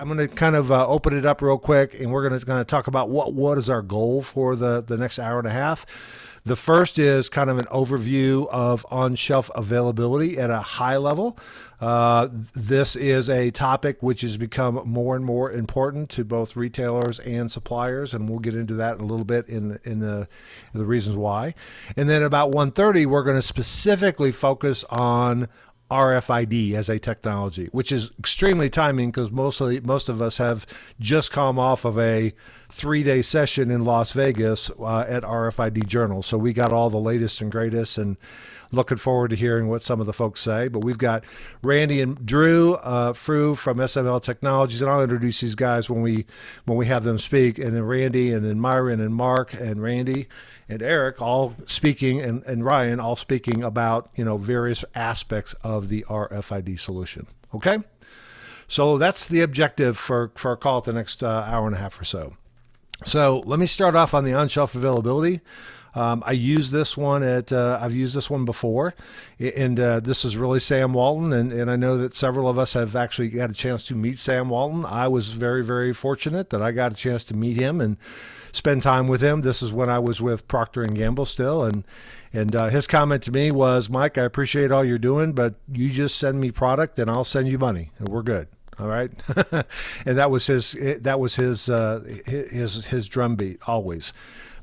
I'm going to kind of open it up real quick, and we're going to talk about what is our goal for the next hour and a half. The first is kind of an overview of on-shelf availability at a high level. This is a topic which has become more and more important to both retailers and suppliers, and we'll get into that in a little bit in the reasons why. And then about 1:30, we're going to specifically focus on RFID as a technology, which is extremely timing because most of us have just come off of a 3-day session in Las Vegas at RFID Journal. So we got all the latest and greatest, and looking forward to hearing what some of the folks say. But we've got Randy and Drew Frew from SML Technologies, and I'll introduce these guys when we have them speak. And then Randy, and then Myron and Mark and Randy and Eric all speaking, and Ryan all speaking about various aspects of the RFID solution. Okay, so that's the objective for our call at the next hour and a half or so. So let me start off on the on-shelf availability. I use this one I've used this one before, and this is really Sam Walton, and I know that several of us have actually got a chance to meet Sam Walton. I was very, very fortunate that I got a chance to meet him and spend time with him. This is when I was with Procter & Gamble still, and his comment to me was, Mike, I appreciate all you're doing, but you just send me product and I'll send you money, and we're good. All right. And that was his drumbeat always.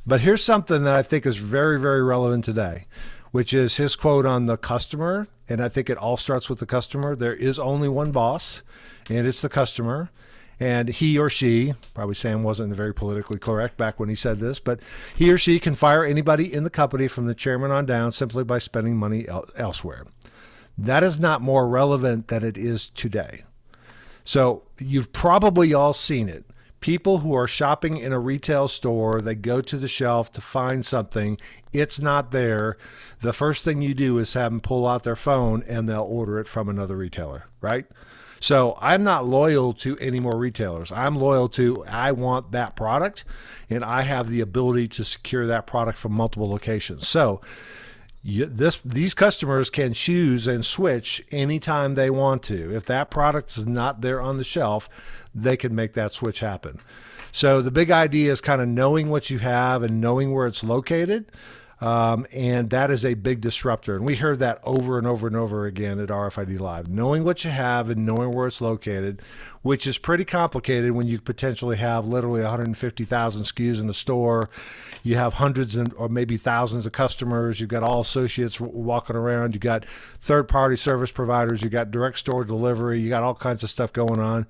But here's something that I think is very, very relevant today, which is his quote on the customer. And I think it all starts with the customer. There is only one boss, and it's the customer. And he or she, probably Sam wasn't very politically correct back when he said this, but he or she can fire anybody in the company from the chairman on down simply by spending money elsewhere. That is not more relevant than it is today. So you've probably all seen it. People who are shopping in a retail store, they go to the shelf to find something. It's not there. The first thing you do is have them pull out their phone and they'll order it from another retailer, right? So I'm not loyal to any more retailers. I'm loyal to, I want that product, and I have the ability to secure that product from multiple locations. So these customers can choose and switch anytime they want to. If that product is not there on the shelf, they can make that switch happen. So the big idea is kind of knowing what you have and knowing where it's located. And that is a big disruptor. And we heard that over and over and over again at RFID Live. Knowing what you have and knowing where it's located, which is pretty complicated when you potentially have literally 150,000 SKUs in the store. You have hundreds or maybe thousands of customers. You've got all associates walking around. You got third-party service providers. You got direct store delivery. You got all kinds of stuff going on.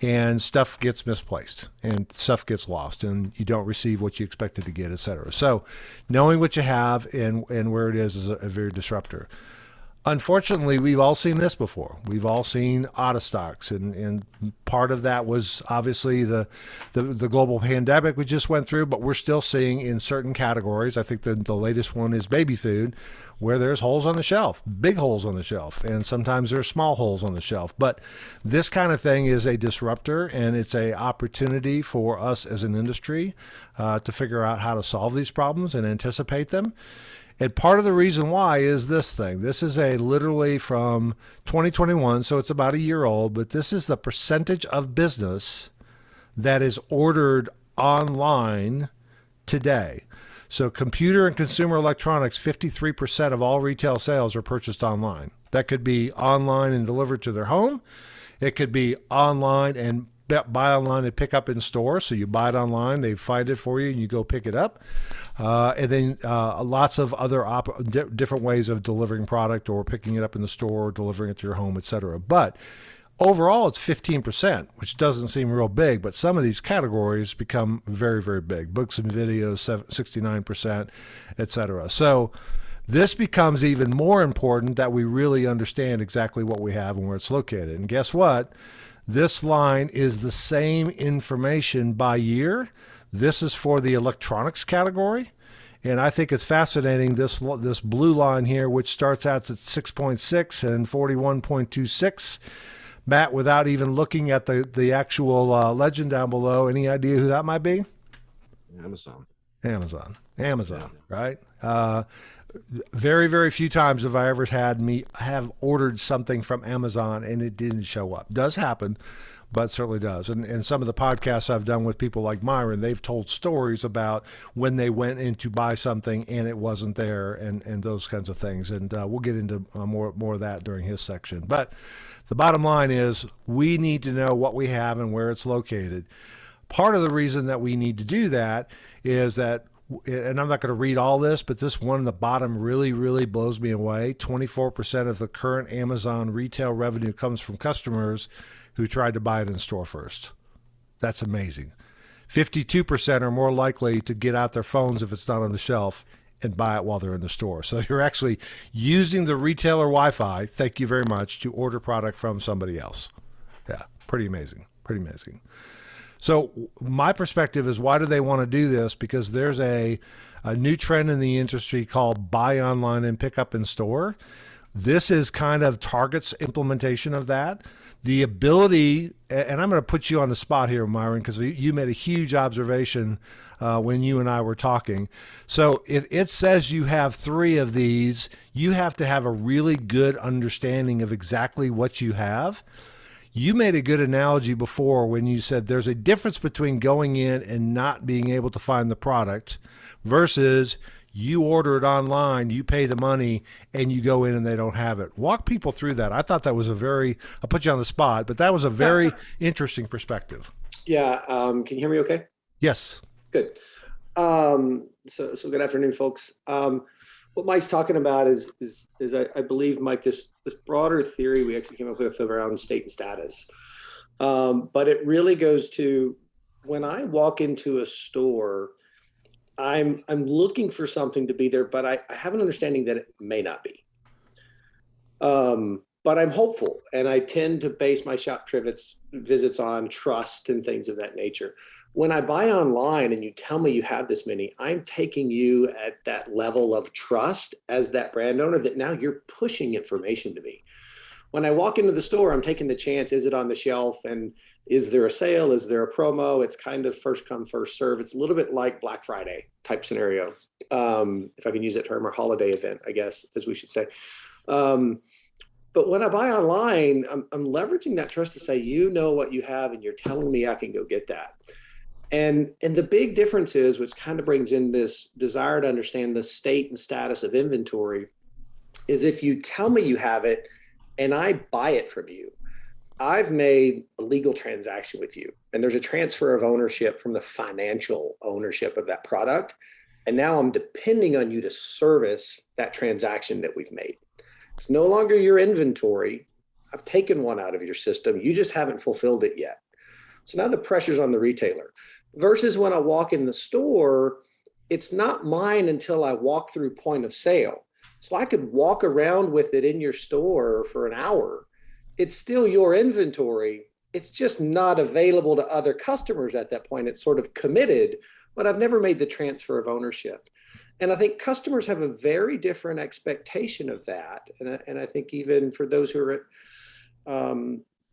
And stuff gets misplaced and stuff gets lost and you don't receive what you expected to get, et cetera. So knowing what you have and where it is a very disruptor. Unfortunately, we've all seen this before. We've all seen out of stocks, and part of that was obviously the global pandemic we just went through, but we're still seeing in certain categories. I think the latest one is baby food, where there's holes on the shelf, big holes on the shelf, and sometimes there's small holes on the shelf. But this kind of thing is a disruptor, and it's an opportunity for us as an industry to figure out how to solve these problems and anticipate them. And part of the reason why is this thing. This is literally from 2021, so it's about a year old, but this is the percentage of business that is ordered online today. So computer and consumer electronics, 53% of all retail sales are purchased online. That could be online and delivered to their home. It could be online and buy online and pick up in store. So you buy it online, they find it for you, and you go pick it up. And then lots of other different ways of delivering product or picking it up in the store, delivering it to your home, et cetera. But overall, it's 15%, which doesn't seem real big, but some of these categories become very, very big. Books and videos, 69%, et cetera. So this becomes even more important that we really understand exactly what we have and where it's located. And guess what? This line is the same information by year. This is for the electronics category, And I think it's fascinating, this blue line here, which starts out at 6.6 and 41.26. Matt, without even looking at the actual legend down below, any idea who that might be? Amazon. Amazon, Yeah. right? Very, very few times have I ever have ordered something from Amazon and it didn't show up. Does happen, but certainly does. And some of the podcasts I've done with people like Myron, they've told stories about when they went in to buy something and it wasn't there, and those kinds of things. And we'll get into more of that during his section. But the bottom line is we need to know what we have and where it's located. Part of the reason that we need to do that is that, and I'm not going to read all this, but this one in the bottom really, really blows me away. 24% of the current Amazon retail revenue comes from customers who tried to buy it in store first. That's amazing. 52% are more likely to get out their phones if it's not on the shelf and buy it while they're in the store. So you're actually using the retailer Wi-Fi, thank you very much, to order product from somebody else. Yeah, pretty amazing, pretty amazing. So my perspective is, why do they want to do this? Because there's a new trend in the industry called buy online and pick up in store. This is kind of Target's implementation of that. The ability, and I'm going to put you on the spot here, Myron, because you made a huge observation when you and I were talking. So if it says you have 3 of these, you have to have a really good understanding of exactly what you have. You made a good analogy before when you said there's a difference between going in and not being able to find the product versus you order it online, you pay the money, and you go in and they don't have it. Walk people through that. I thought that was I'll put you on the spot, but that was a very interesting perspective. Yeah. Can you hear me okay? Yes. Good. So good afternoon, folks. What Mike's talking about is I believe, Mike, this broader theory we actually came up with around state and status. But it really goes to, when I walk into a store, I'm looking for something to be there, but I have an understanding that it may not be. But I'm hopeful, and I tend to base my shop visits on trust and things of that nature. When I buy online and you tell me you have this many, I'm taking you at that level of trust as that brand owner, that now you're pushing information to me. When I walk into the store, I'm taking the chance, is it on the shelf? And is there a sale? Is there a promo? It's kind of first come, first serve. It's a little bit like Black Friday type scenario, if I can use that term, or holiday event, I guess, as we should say. But when I buy online, I'm leveraging that trust to say, you know what you have, and you're telling me I can go get that. And the big difference is, which kind of brings in this desire to understand the state and status of inventory, is if you tell me you have it and I buy it from you, I've made a legal transaction with you, and there's a transfer of ownership from the financial ownership of that product. And now I'm depending on you to service that transaction that we've made. It's no longer your inventory. I've taken one out of your system. You just haven't fulfilled it yet. So now the pressure's on the retailer. Versus when I walk in the store, it's not mine until I walk through point of sale. So I could walk around with it in your store for an hour. It's still your inventory. It's just not available to other customers at that point. It's sort of committed, but I've never made the transfer of ownership. And I think customers have a very different expectation of that. And I think even for those who are at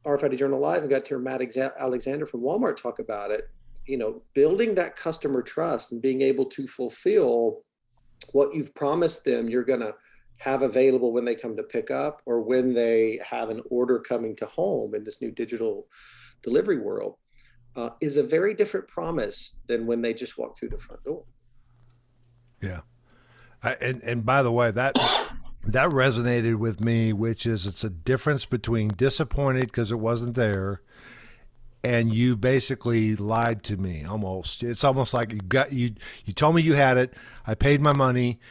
RFID Journal Live, and got to hear Matt Alexander from Walmart talk about it, building that customer trust and being able to fulfill what you've promised them you're going to have available when they come to pick up, or when they have an order coming to home in this new digital delivery world, is a very different promise than when they just walk through the front door. Yeah. And by the way, that resonated with me, which is, it's a difference between disappointed because it wasn't there, and you basically lied to me. Almost, it's almost like you told me you had it. I paid my money.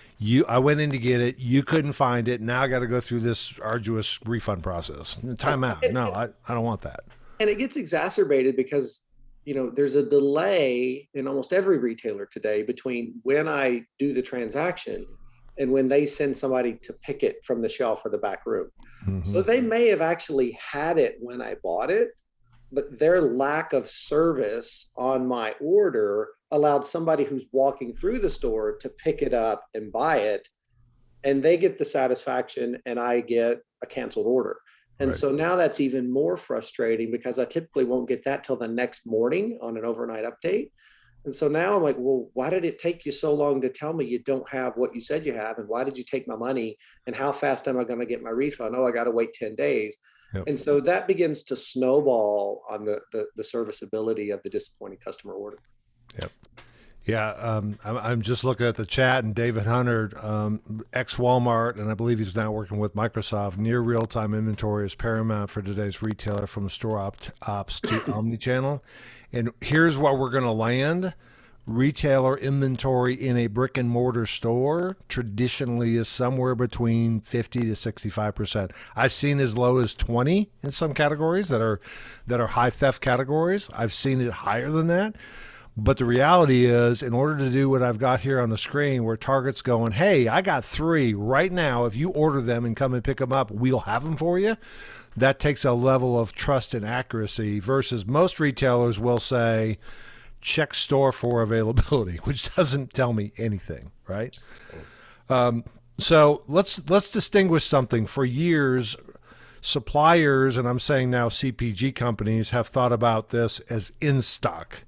I went in to get it. You couldn't find it. Now I got to go through this arduous refund process. Time out. No, I don't want that. And it gets exacerbated because there's a delay in almost every retailer today between when I do the transaction and when they send somebody to pick it from the shelf or the back room. Mm-hmm. So they may have actually had it when I bought it, but their lack of service on my order allowed somebody who's walking through the store to pick it up and buy it, and they get the satisfaction and I get a canceled order. And Right. so now that's even more frustrating because I typically won't get that till the next morning on an overnight update. And so now I'm like, well, why did it take you so long to tell me you don't have what you said you have? And why did you take my money? And how fast am I going to get my refund? Oh, I got to wait 10 days. Yep. And so that begins to snowball on the serviceability of the disappointing customer order. Yep. Yeah, I'm just looking at the chat, and David Hunter, ex Walmart, and I believe he's now working with Microsoft. Near real time inventory is paramount for today's retailer, from store ops to omnichannel. And here's where we're going to land. Retailer inventory in a brick and mortar store traditionally is somewhere between 50 to 65%. I've seen as low as 20 in some categories that are high theft categories. I've seen it higher than that. But the reality is, in order to do what I've got here on the screen, where Target's going, hey, I got 3 right now. If you order them and come and pick them up, we'll have them for you. That takes a level of trust and accuracy versus most retailers will say, check store for availability, which doesn't tell me anything, right? So let's distinguish something. For years, suppliers, and I'm saying now CPG companies, have thought about this as in stock.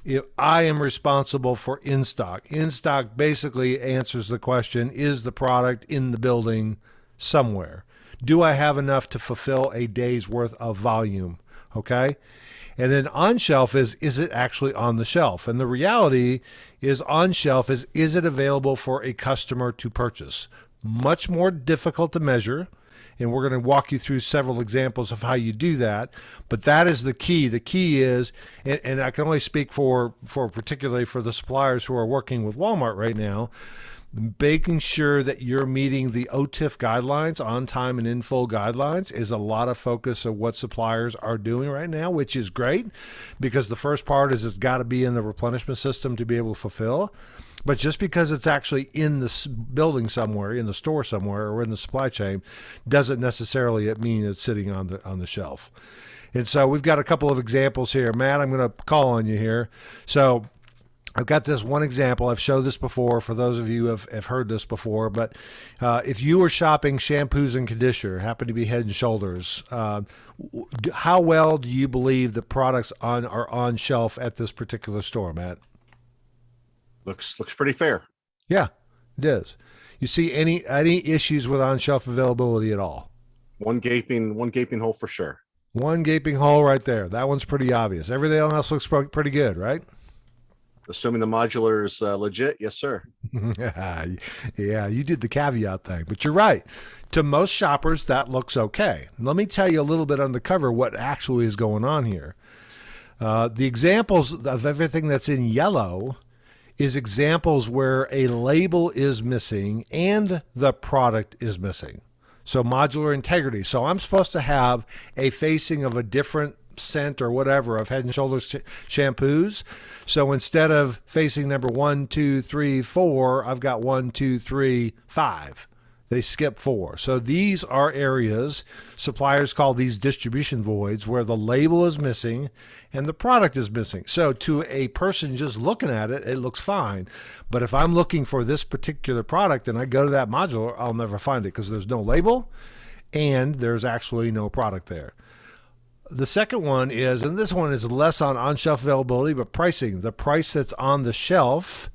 If I am responsible for in stock. In stock basically answers the question, is the product in the building somewhere? Do I have enough to fulfill a day's worth of volume? Okay. And then on shelf is it actually on the shelf? And the reality is on shelf is it available for a customer to purchase? Much more difficult to measure. And we're going to walk you through several examples of how you do that. But that is the key. The key is, and I can only speak for particularly for the suppliers who are working with Walmart right now, making sure that you're meeting the OTIF guidelines, on time and in full guidelines, is a lot of focus of what suppliers are doing right now, which is great because the first part is it's got to be in the replenishment system to be able to fulfill. But just because it's actually in the building somewhere, in the store somewhere, or in the supply chain, doesn't necessarily mean it's sitting on the shelf. And so we've got a couple of examples here. Matt, I'm going to call on you here. So I've got this one example. I've showed this before for those of you who have heard this before. But if you were shopping shampoos and conditioner, happen to be Head and Shoulders, how well do you believe the products are on shelf at this particular store, Matt? Looks pretty fair. Yeah, it is. You see any issues with on-shelf availability at all? One gaping hole for sure. One gaping hole right there. That one's pretty obvious. Everything else looks pretty good, right? Assuming the modular is legit, yes, sir. Yeah, you did the caveat thing, but you're right. To most shoppers, that looks okay. Let me tell you a little bit on the cover what actually is going on here. The examples of everything that's in yellow is examples where a label is missing and the product is missing. So modular integrity. So I'm supposed to have a facing of a different scent or whatever of Head and Shoulders shampoos. So instead of facing number 1, 2, 3, 4, I've got 1, 2, 3, 5. They skip 4. So these are areas, suppliers call these distribution voids, where the label is missing and the product is missing. So to a person just looking at it, it looks fine. But if I'm looking for this particular product and I go to that modular, I'll never find it because there's no label and there's actually no product there. The second one is, and this one is less on-shelf availability, but pricing. The price that's on the shelf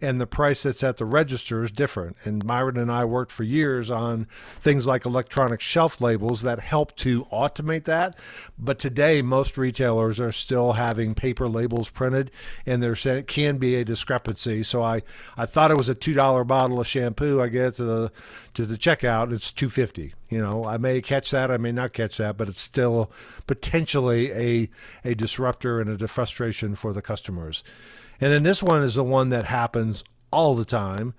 and the price that's at the register is different. And Myron and I worked for years on things like electronic shelf labels that help to automate that. But today, most retailers are still having paper labels printed, and there can be a discrepancy. So I thought it was a $2 bottle of shampoo. I get to the checkout, it's $2.50. You know, I may catch that, I may not catch that, but it's still potentially a disruptor and a frustration for the customers. And then this one is the one that happens all the time,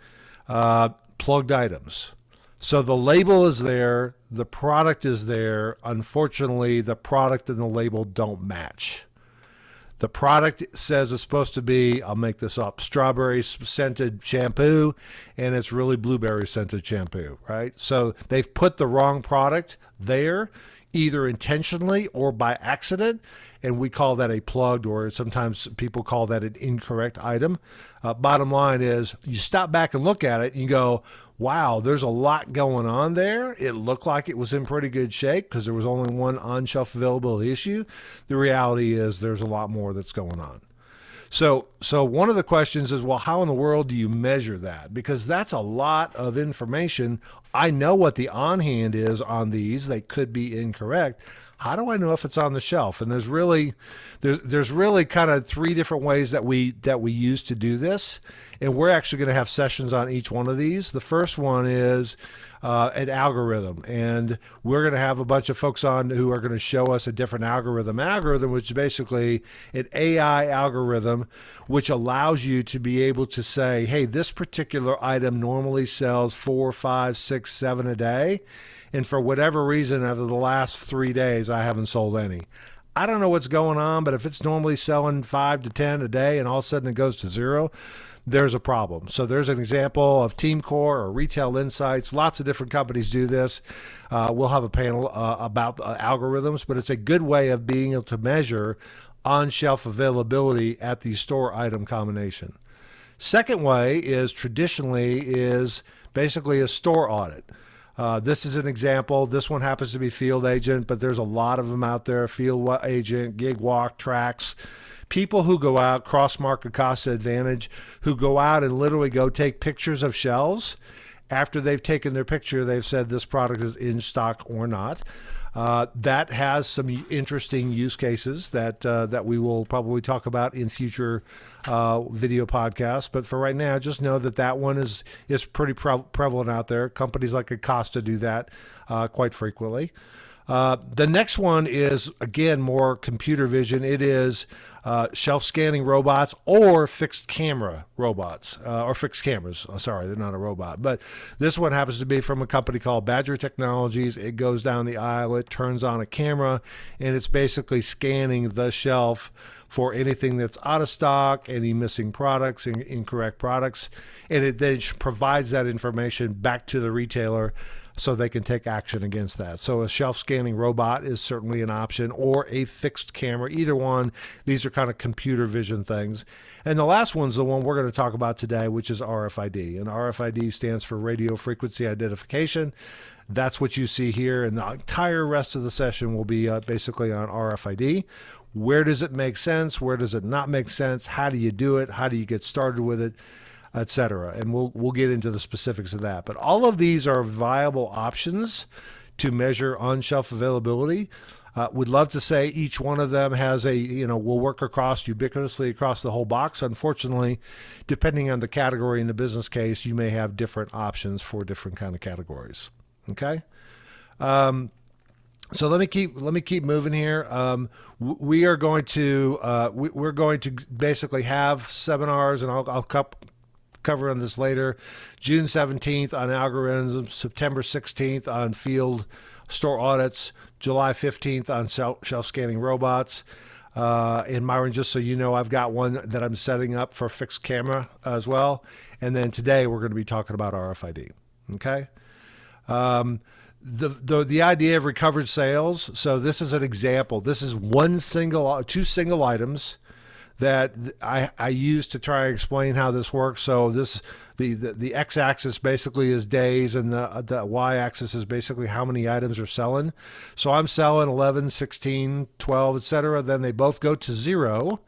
plugged items. So the label is there, the product is there. Unfortunately, the product and the label don't match. The product says it's supposed to be, I'll make this up, strawberry scented shampoo, and it's really blueberry scented shampoo, right? So they've put the wrong product there, either intentionally or by accident, and we call that a plugged, or sometimes people call that an incorrect item. Bottom line is you stop back and look at it and you go, wow, there's a lot going on there. It looked like it was in pretty good shape because there was only one on-shelf availability issue. The reality is there's a lot more that's going on. So one of the questions is, well, how in the world do you measure that? Because that's a lot of information. I know what the on-hand is on these. They could be incorrect. How do I know if it's on the shelf? And there's really kind of three different ways that we use to do this. And we're actually going to have sessions on each one of these. The first one is an algorithm. And we're going to have a bunch of folks on who are going to show us a different algorithm. Algorithm, which is basically an AI algorithm, which allows you to be able to say, hey, this particular item normally sells 4, 5, 6, 7 a day. And for whatever reason, over the last 3 days, I haven't sold any. I don't know what's going on, but if it's normally selling 5 to 10 a day and all of a sudden it goes to 0, there's a problem. So there's an example of TeamCore or Retail Insights. Lots of different companies do this. We'll have a panel about algorithms, but it's a good way of being able to measure on-shelf availability at the store item combination. Second way is basically a store audit. This is an example. This one happens to be Field Agent, but there's a lot of them out there. Field Agent, Gig Walk, Trax. People who go out, cross-market cost advantage, who go out and literally go take pictures of shelves. After they've taken their picture, they've said this product is in stock or not. That has some interesting use cases that we will probably talk about in future video podcasts. But for right now, just know that one is pretty prevalent out there. Companies like Acosta do that quite frequently. The next one is, again, more computer vision. It is shelf scanning robots or fixed camera robots, or fixed cameras. Sorry, they're not a robot. But this one happens to be from a company called Badger Technologies. It goes down the aisle, it turns on a camera, and it's basically scanning the shelf for anything that's out of stock, any missing products, incorrect products, and it then provides that information back to the retailer so they can take action against that. So a shelf scanning robot is certainly an option, or a fixed camera, either one. These are kind of computer vision things. And the last one's the one we're going to talk about today, which is RFID. And RFID stands for radio frequency identification. That's what you see here, and the entire rest of the session will be basically on RFID. Where does it make sense? Where does it not make sense? How do you do it? How do you get started with it? Etc. And we'll get into the specifics of that. But all of these are viable options to measure on-shelf availability. We'd love to say each one of them has will work ubiquitously across the whole box. Unfortunately, depending on the category in the business case, you may have different options for different kind of categories. Okay. So let me keep moving here. We're going to basically have seminars, and I'll cover on this later. June 17th on algorithms, September 16th on field store audits, July 15th on shelf scanning robots. And Myron, just so you know, I've got one that I'm setting up for fixed camera as well. And then today we're going to be talking about RFID. Okay. The idea of recovered sales. So this is an example. This is two single items that I use to try and explain how this works. So the x-axis basically is days, and the y-axis is basically how many items are selling. So I'm selling 11, 16, 12, etc. Then they both go to 0.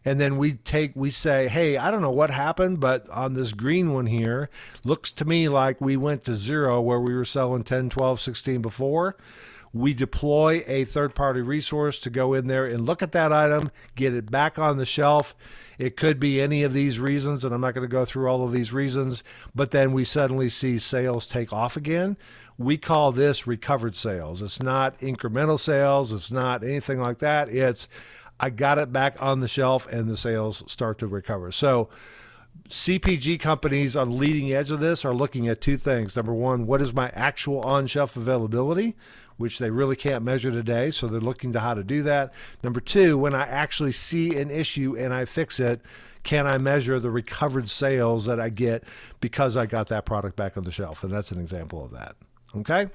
And then we say, hey, I don't know what happened, but on this green one here, looks to me like we went to 0 where we were selling 10, 12, 16 before. We deploy a third-party resource to go in there and look at that item, get it back on the shelf. It could be any of these reasons, and I'm not going to go through all of these reasons, but then we suddenly see sales take off again. We call this recovered sales. It's not incremental sales. It's not anything like that. It's I got it back on the shelf and the sales start to recover. So CPG companies on the leading edge of this are looking at two things. Number one, what is my actual on-shelf availability, which they really can't measure today, so they're looking to how to do that. Number two, when I actually see an issue and I fix it, can I measure the recovered sales that I get because I got that product back on the shelf? And that's an example of that. Okay?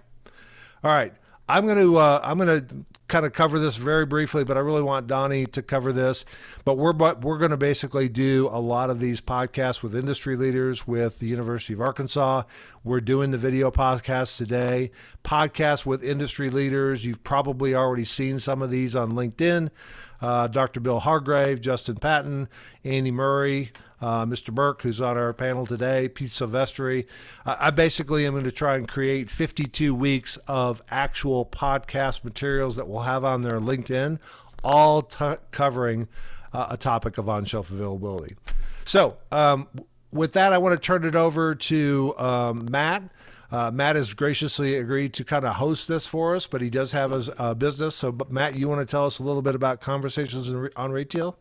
All right. I'm going to kind of cover this very briefly, but I really want Donnie to cover this. But we're going to basically do a lot of these podcasts with industry leaders with the University of Arkansas. We're doing the video podcasts today, podcasts with industry leaders. You've probably already seen some of these on LinkedIn. Dr. Bill Hargrave, Justin Patton, Andy Murray, Mr. Burke, who's on our panel today, Pete Silvestri. I basically am going to try and create 52 weeks of actual podcast materials that we'll have on their LinkedIn, all covering a topic of on-shelf availability. So with that, I want to turn it over to Matt. Matt has graciously agreed to kind of host this for us, but he does have his business. So, Matt, you want to tell us a little bit about Conversations on Retail?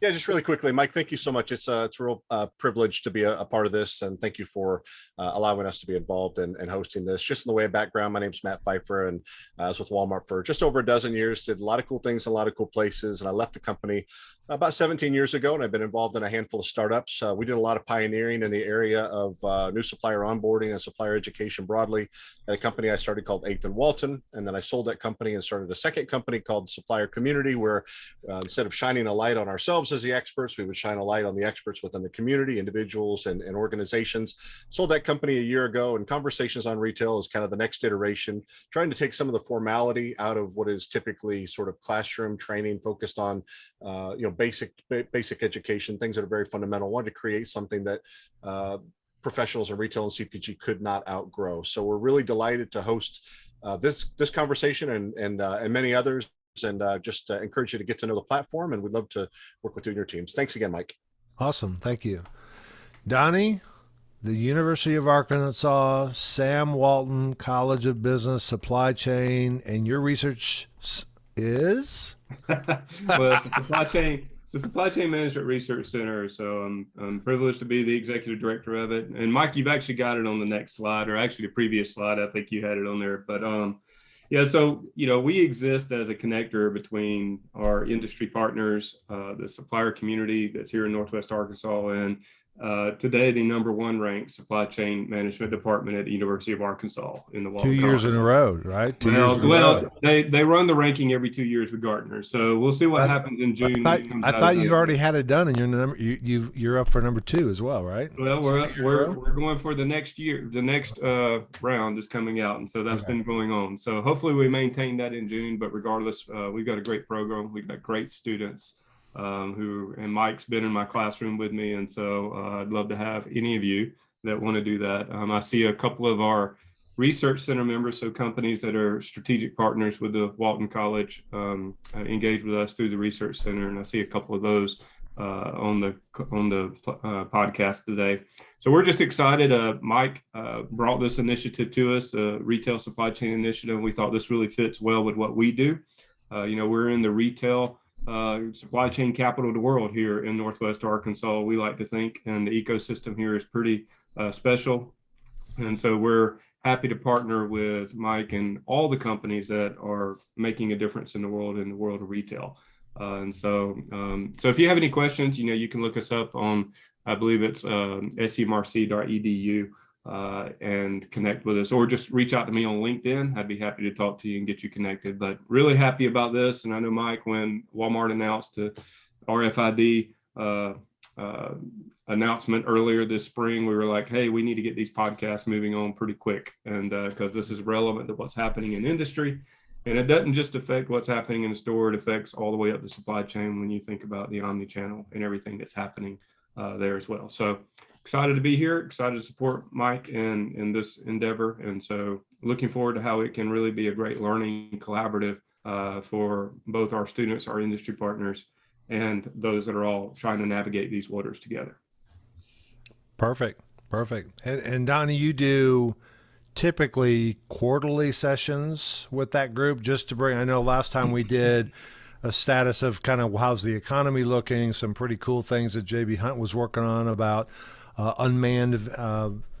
Yeah, just really quickly, Mike, thank you so much. It's a real privilege to be a part of this, and thank you for allowing us to be involved in hosting this. Just in the way of background, my name's Matt Pfeiffer, and I was with Walmart for just over a dozen years, did a lot of cool things in a lot of cool places, and I left the company about 17 years ago, and I've been involved in a handful of startups. We did a lot of pioneering in the area of new supplier onboarding and supplier education broadly at a company I started called 8th and Walton, and then I sold that company and started a second company called Supplier Community, where instead of shining a light on ourselves as the experts, we would shine a light on the experts within the community, individuals and organizations. Sold that company a year ago, and Conversations on Retail is kind of the next iteration, trying to take some of the formality out of what is typically sort of classroom training focused on basic education, things that are very fundamental. Wanted to create something that professionals in retail and CPG could not outgrow. So we're really delighted to host this conversation and many others, and just encourage you to get to know the platform, and we'd love to work with you and your teams. Thanks again, Mike. Awesome. Thank you. Donnie, the University of Arkansas, Sam Walton College of Business, Supply Chain, and your research is? Well, it's a supply chain management research center. So I'm privileged to be the executive director of it. And Mike, you've actually got it on the next slide, or actually the previous slide. I think you had it on there. But yeah, so we exist as a connector between our industry partners, the supplier community that's here in Northwest Arkansas, and today the #1 ranked supply chain management department at the University of Arkansas in the Walton 2 years in a row, right? They run the ranking every 2 years with Gartner, so we'll see what happens in June. I thought you already had it done, and you're up for #2 as well, right? Well, we're going for the next year. The next round is coming out, and so that's been going on. So hopefully we maintain that in June. But regardless, we've got a great program. We've got great students. And Mike's been in my classroom with me, and so I'd love to have any of you that want to do that. I see a couple of our research center members, so companies that are strategic partners with the Walton College, engage with us through the research center, and I see a couple of those on the podcast today. So we're just excited. Mike brought this initiative to us, the Retail Supply Chain Initiative. We thought this really fits well with what we do. We're in the retail supply chain capital of the world here in Northwest Arkansas, we like to think, and the ecosystem here is pretty special. And so we're happy to partner with Mike and all the companies that are making a difference in the world of retail. So if you have any questions, you can look us up on, I believe it's semrc.edu. And connect with us, or just reach out to me on LinkedIn. I'd be happy to talk to you and get you connected. But really happy about this. And I know, Mike, when Walmart announced the RFID announcement earlier this spring, we were like, hey, we need to get these podcasts moving on pretty quick. And because this is relevant to what's happening in industry. And it doesn't just affect what's happening in the store, it affects all the way up the supply chain when you think about the omni-channel and everything that's happening there as well. So excited to be here, excited to support Mike in this endeavor. And so looking forward to how it can really be a great learning collaborative for both our students, our industry partners, and those that are all trying to navigate these waters together. Perfect. And Donnie, you do typically quarterly sessions with that group just to bring, I know last time we did a status of kind of how's the economy looking, some pretty cool things that JB Hunt was working on about unmanned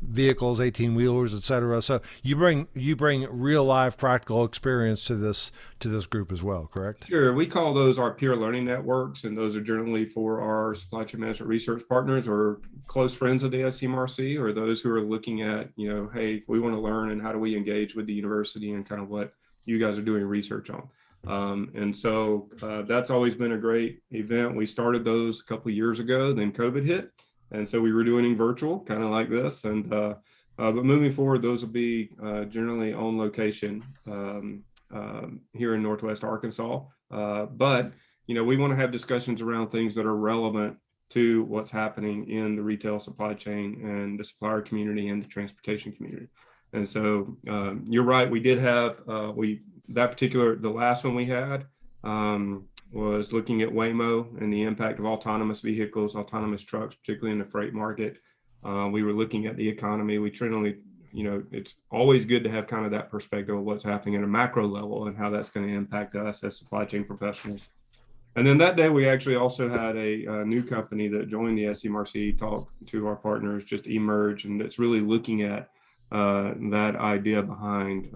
vehicles, 18-wheelers, et cetera. So you bring real life practical experience to this group as well, correct? Sure. We call those our peer learning networks, and those are generally for our supply chain management research partners or close friends of the SMRC, or those who are looking at, hey, we want to learn, and how do we engage with the university and kind of what you guys are doing research on. And so that's always been a great event. We started those a couple of years ago, then COVID hit. And so we were doing it virtual, kind of like this. And but moving forward, those will be generally on location here in Northwest Arkansas. But, we want to have discussions around things that are relevant to what's happening in the retail supply chain and the supplier community and the transportation community. And so you're right, we did have, the last one we had was looking at Waymo and the impact of autonomous vehicles, autonomous trucks, particularly in the freight market. We were looking at the economy. We generally, it's always good to have kind of that perspective of what's happening at a macro level and how that's going to impact us as supply chain professionals. And then that day, we actually also had a new company that joined the SMRC, talk to our partners, just emerge, and it's really looking at that idea behind,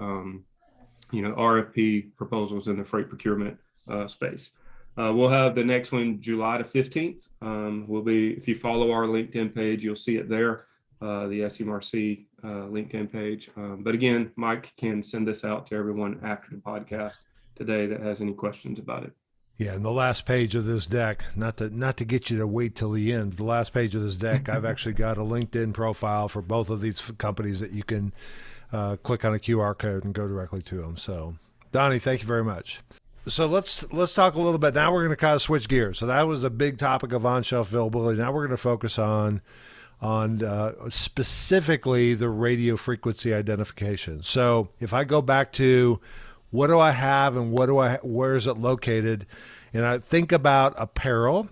RFP proposals in the freight procurement space. We'll have the next one July the 15th. If you follow our LinkedIn page, you'll see it there, the SMRC LinkedIn page. But again, Mike can send this out to everyone after the podcast today that has any questions about it. Yeah, and the last page of this deck, not to get you to wait till the end, the last page of this deck, I've actually got a LinkedIn profile for both of these companies that you can click on a QR code and go directly to them. So, Donnie, thank you very much. So let's talk a little bit. Now we're going to kind of switch gears. So that was a big topic of on-shelf availability. Now we're going to focus on specifically the radio frequency identification. So if I go back to what do I have and where is it located, and I think about apparel,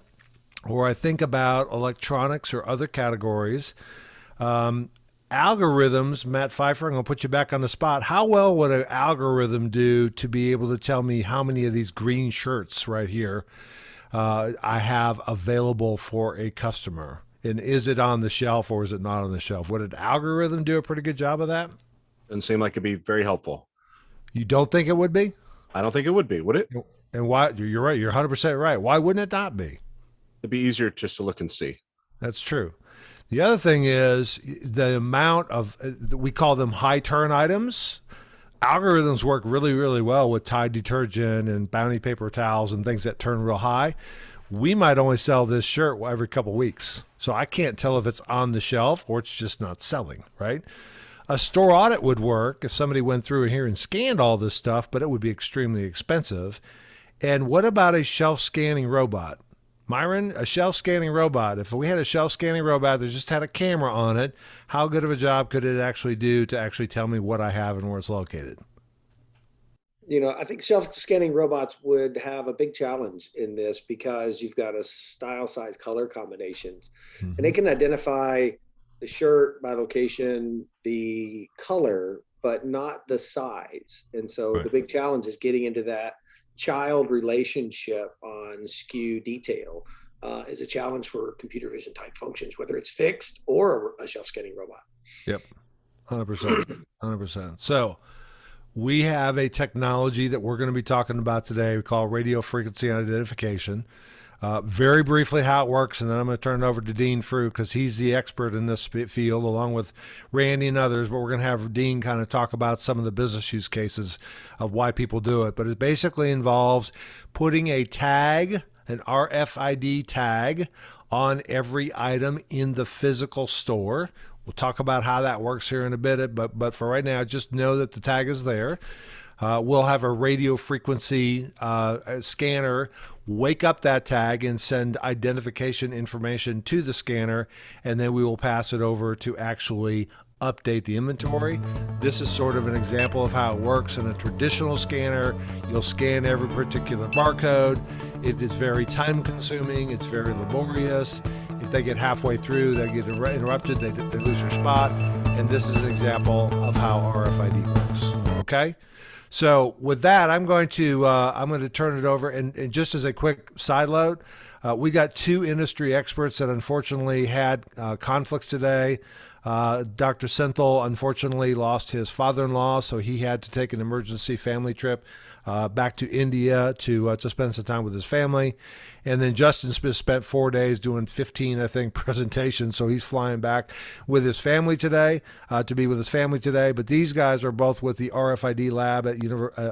or I think about electronics or other categories, algorithms, Matt Pfeiffer, I'm going to put you back on the spot. How well would an algorithm do to be able to tell me how many of these green shirts right here I have available for a customer? And is it on the shelf or is it not on the shelf? Would an algorithm do a pretty good job of that? Doesn't seem like it'd be very helpful. You don't think it would be? I don't think it would be, would it? And why? You're right. You're 100% right. Why wouldn't it not be? It'd be easier just to look and see. That's true. The other thing is the amount of, we call them high turn items. Algorithms work really, really well with Tide detergent and Bounty paper towels and things that turn real high. We might only sell this shirt every couple of weeks. So I can't tell if it's on the shelf or it's just not selling, right? A store audit would work if somebody went through here and scanned all this stuff, but it would be extremely expensive. And what about a shelf scanning robot? Myron, a shelf scanning robot. If we had a shelf scanning robot that just had a camera on it, how good of a job could it actually do to actually tell me what I have and where it's located? I think shelf scanning robots would have a big challenge in this because you've got a style, size, color combination, and they can identify the shirt by location, the color, but not the size. And so Right. The big challenge is getting into that child relationship on SKU detail is a challenge for computer vision type functions, whether it's fixed or a shelf scanning robot. Yep. 100%. 100%. So we have a technology that we're going to be talking about today. We call radio frequency identification. Very briefly how it works, and then I'm going to turn it over to Dean Frew because he's the expert in this field along with Randy and others, but we're going to have Dean kind of talk about some of the business use cases of why people do it. But it basically involves putting a tag, an RFID tag, on every item in the physical store. We'll talk about how that works here in a bit, but for right now, just know that the tag is there. We'll have a radio frequency scanner wake up that tag and send identification information to the scanner, and then we will pass it over to actually update the inventory. This is sort of an example of how it works in a traditional scanner. You'll scan every particular barcode. It is very time consuming. It's very laborious. If they get halfway through, they get interrupted, they lose their spot. And this is an example of how RFID works. Okay? So with that, I'm going to turn it over. And just as a quick side note, we got two industry experts that unfortunately had conflicts today. Dr. Senthal unfortunately lost his father-in-law, so he had to take an emergency family trip back to India to spend some time with his family. And then Justin spent 4 days doing 15, I think, presentations. So he's flying back with his family today to be with his family today. But these guys are both with the RFID lab at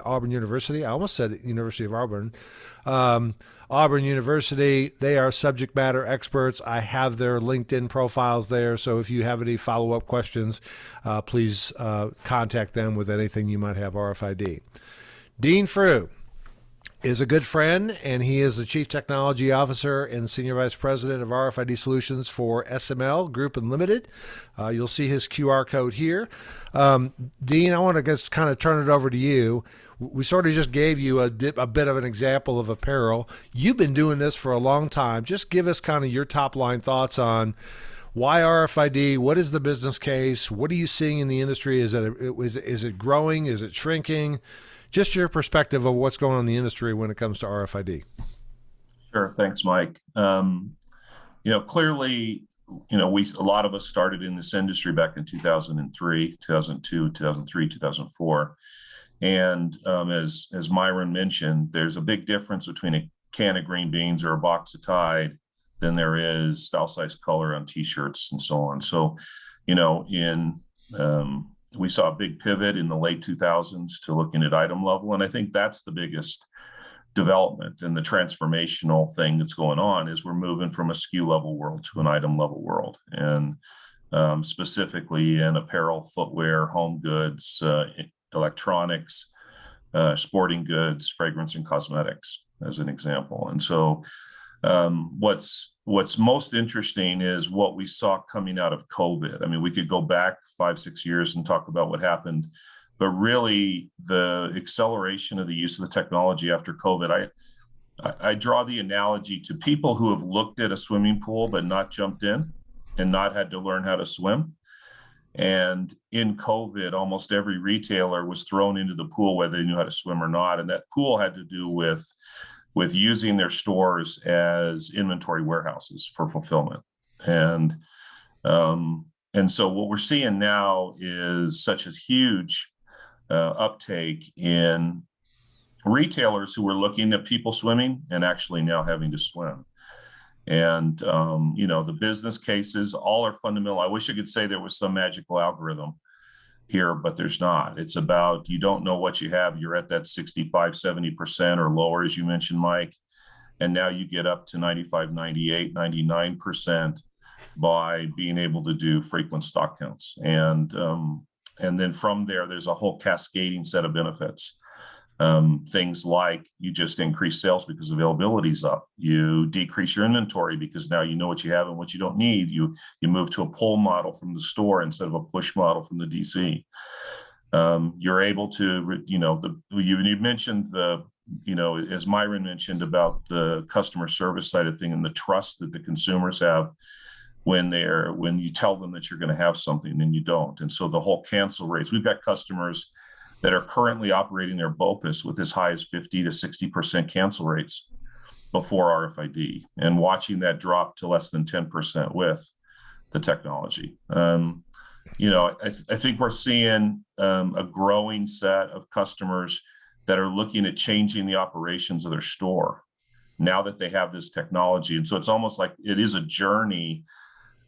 Auburn University. I almost said University of Auburn. Auburn University, they are subject matter experts. I have their LinkedIn profiles there. So if you have any follow-up questions, please contact them with anything you might have RFID. Dean Frew is a good friend, and he is the Chief Technology Officer and Senior Vice President of RFID Solutions for SML Group Unlimited. You'll see his QR code here. Dean, I want to just kind of turn it over to you. We sort of just gave you a bit of an example of apparel. You've been doing this for a long time. Just give us kind of your top line thoughts on why RFID, what is the business case? What are you seeing in the industry? Is it growing? Is it shrinking? Just your perspective of what's going on in the industry when it comes to RFID. Sure. Thanks, Mike. Clearly, a lot of us started in this industry back in 2003, 2002, 2003, 2004. And as Myron mentioned, there's a big difference between a can of green beans or a box of Tide than there is style, size, color on T-shirts and so on. So, we saw a big pivot in the late 2000s to looking at item level. And I think that's the biggest development and the transformational thing that's going on is we're moving from a SKU level world to an item level world. And specifically in apparel, footwear, home goods, electronics, sporting goods, fragrance, and cosmetics, as an example. And so what's most interesting is what we saw coming out of COVID. I mean, we could go back 5-6 years and talk about what happened, but really the acceleration of the use of the technology after COVID, I draw the analogy to people who have looked at a swimming pool but not jumped in and not had to learn how to swim. And in COVID, almost every retailer was thrown into the pool whether they knew how to swim or not. And that pool had to do with using their stores as inventory warehouses for fulfillment. And so what we're seeing now is such a huge uptake in retailers who were looking at people swimming and actually now having to swim. And, the business cases all are fundamental. I wish I could say there was some magical algorithm here, but there's not. It's about, you don't know what you have. You're at that 65, 70% or lower, as you mentioned, Mike. And now you get up to 95, 98, 99% by being able to do frequent stock counts. And then from there, there's a whole cascading set of benefits. Things like you just increase sales because availability's up. You decrease your inventory because now you know what you have and what you don't need. You move to a pull model from the store instead of a push model from the DC. You're able to, you mentioned as Myron mentioned about the customer service side of thing and the trust that the consumers have when you tell them that you're going to have something and you don't. And so the whole cancel rates, we've got customers that are currently operating their BOPUS with as high as 50 to 60% cancel rates before RFID, and watching that drop to less than 10% with the technology. I think we're seeing a growing set of customers that are looking at changing the operations of their store now that they have this technology. And so it's almost like it is a journey.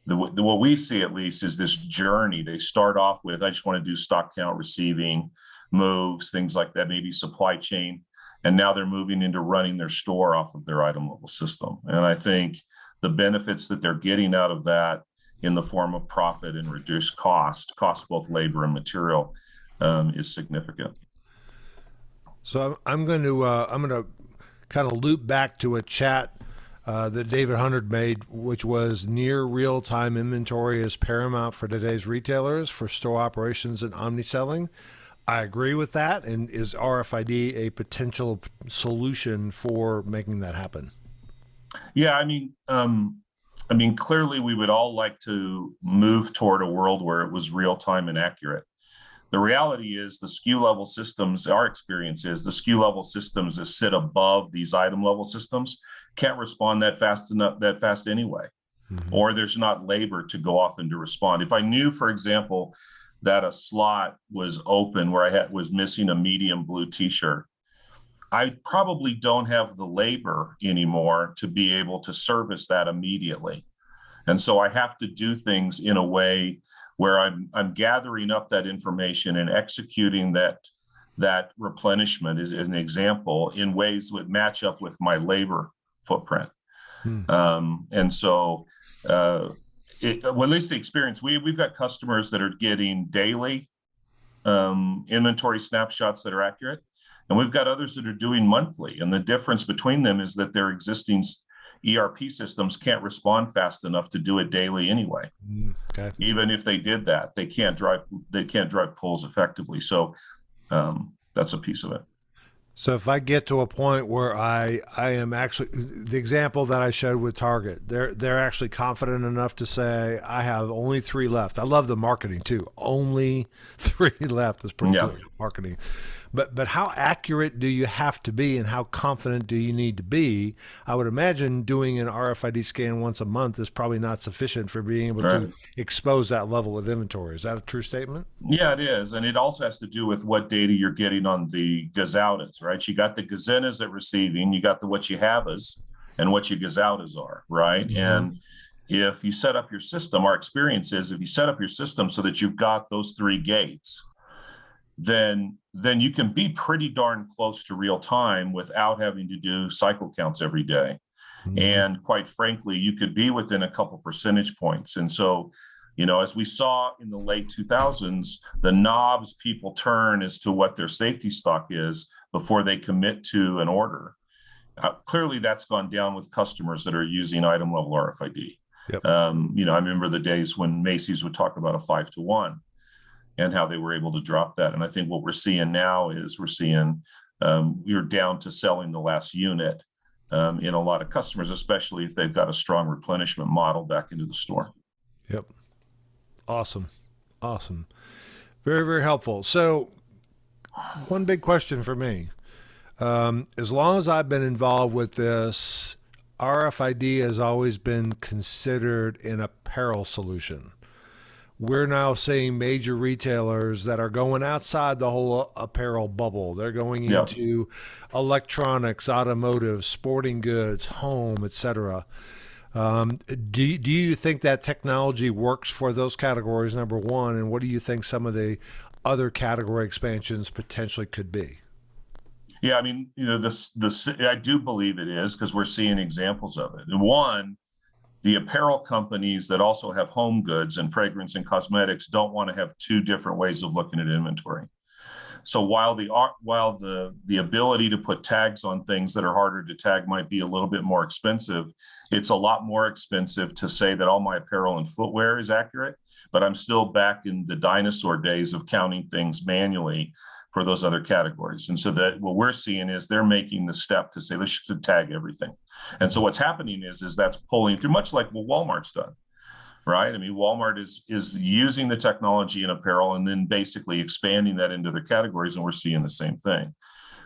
What we see at least is this journey. They start off with, I just want to do stock count, receiving, moves, things like that, maybe supply chain. And now they're moving into running their store off of their item level system. And I think the benefits that they're getting out of that in the form of profit and reduced cost both labor and material, is significant. So I'm going to kind of loop back to a chat that David Hunnard made, which was near real-time inventory is paramount for today's retailers for store operations and omni-selling. I agree with that. And is RFID a potential solution for making that happen? Yeah, clearly we would all like to move toward a world where it was real-time and accurate. The reality is the SKU level systems, our experience is the SKU level systems that sit above these item level systems can't respond that fast anyway. or there's not labor to go off and to respond. If I knew, for example, that a slot was open where I was missing a medium blue t-shirt, I probably don't have the labor anymore to be able to service that immediately. And so I have to do things in a way where I'm gathering up that information and executing that replenishment, is an example, in ways that match up with my labor footprint. And so well, at least the experience, we've got customers that are getting daily inventory snapshots that are accurate, and we've got others that are doing monthly. And the difference between them is that their existing ERP systems can't respond fast enough to do it daily anyway. Okay. Even if they did that, they can't drive pulls effectively. So that's a piece of it. So if I get to a point where I am actually, the example that I showed with Target, they're actually confident enough to say, I have only 3 left. I love the marketing too. Only 3 left is pretty good marketing. But how accurate do you have to be, and how confident do you need to be? I would imagine doing an RFID scan once a month is probably not sufficient for being able to expose that level of inventory. Is that a true statement? Yeah, it is. And it also has to do with what data you're getting on the gazoutas, right? You got the gazenas at receiving, you got the what you have-as and what your gazoutas are, right? And if you set up your system, our experience is if you set up your system so that you've got those 3 gates, then you can be pretty darn close to real time without having to do cycle counts every day. And quite frankly, you could be within a couple percentage points. And so, as we saw in the late 2000s, the knobs people turn as to what their safety stock is before they commit to an order. Clearly, that's gone down with customers that are using item level RFID. Yep. I remember the days when Macy's would talk about a 5-to-1. And how they were able to drop that. And I think what we're seeing now is we're down to selling the last unit in a lot of customers, especially if they've got a strong replenishment model back into the store. Yep. Awesome. Very, very helpful. So one big question for me, as long as I've been involved with this, RFID has always been considered an apparel solution. We're now seeing major retailers that are going outside the whole apparel bubble. They're going into electronics, automotive, sporting goods, home, etc. Do you think that technology works for those categories, number one? And what do you think some of the other category expansions potentially could be? Yeah, I mean, I do believe it is, because we're seeing examples of it. And one, the apparel companies that also have home goods and fragrance and cosmetics don't want to have 2 different ways of looking at inventory. So while the ability to put tags on things that are harder to tag might be a little bit more expensive, it's a lot more expensive to say that all my apparel and footwear is accurate, but I'm still back in the dinosaur days of counting things manually for those other categories. And so that what we're seeing is they're making the step to say, let's just tag everything. And so what's happening is that's pulling through, much like what Walmart's done, right? I mean, Walmart is using the technology in apparel and then basically expanding that into their categories, and we're seeing the same thing.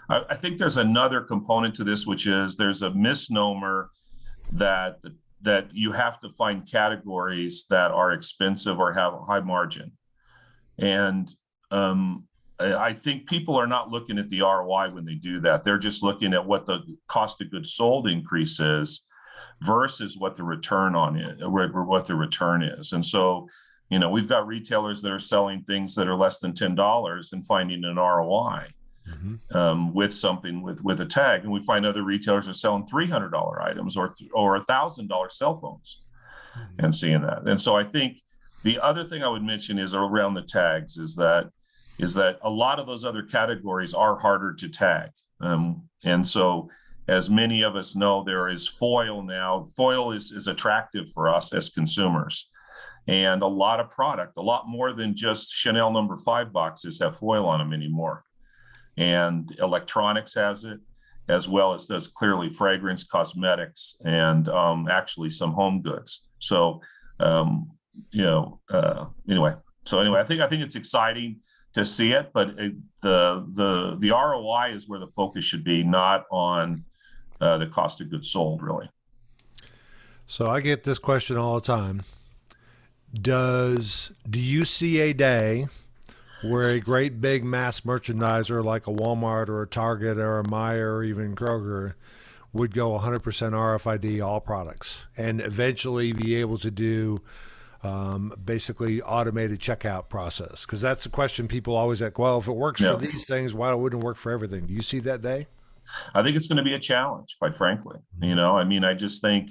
I think there's another component to this, which is there's a misnomer that you have to find categories that are expensive or have a high margin. And I think people are not looking at the ROI when they do that. They're just looking at what the cost of goods sold increase is versus what the return on it, or what the return is. And so, we've got retailers that are selling things that are less than $10 and finding an ROI with something with a tag. And we find other retailers are selling $300 items or $1,000 cell phones and seeing that. And so I think the other thing I would mention is around the tags is that a lot of those other categories are harder to tag. And so, as many of us know, there is foil now. Foil is attractive for us as consumers. And a lot of product, a lot more than just Chanel No. 5 boxes have foil on them anymore. And electronics has it, as well as does clearly fragrance, cosmetics, and actually some home goods. So, anyway, I think it's exciting to see it, but the ROI is where the focus should be, not on the cost of goods sold, really. So I get this question all the time. Do you see a day where a great big mass merchandiser like a Walmart or a Target or a Meijer or even Kroger would go 100% RFID all products and eventually be able to do basically automated checkout process? Because that's the question people always ask. Well, if it works for these things, why wouldn't it work for everything? Do you see that day? I think it's going to be a challenge, quite frankly. I mean, I just think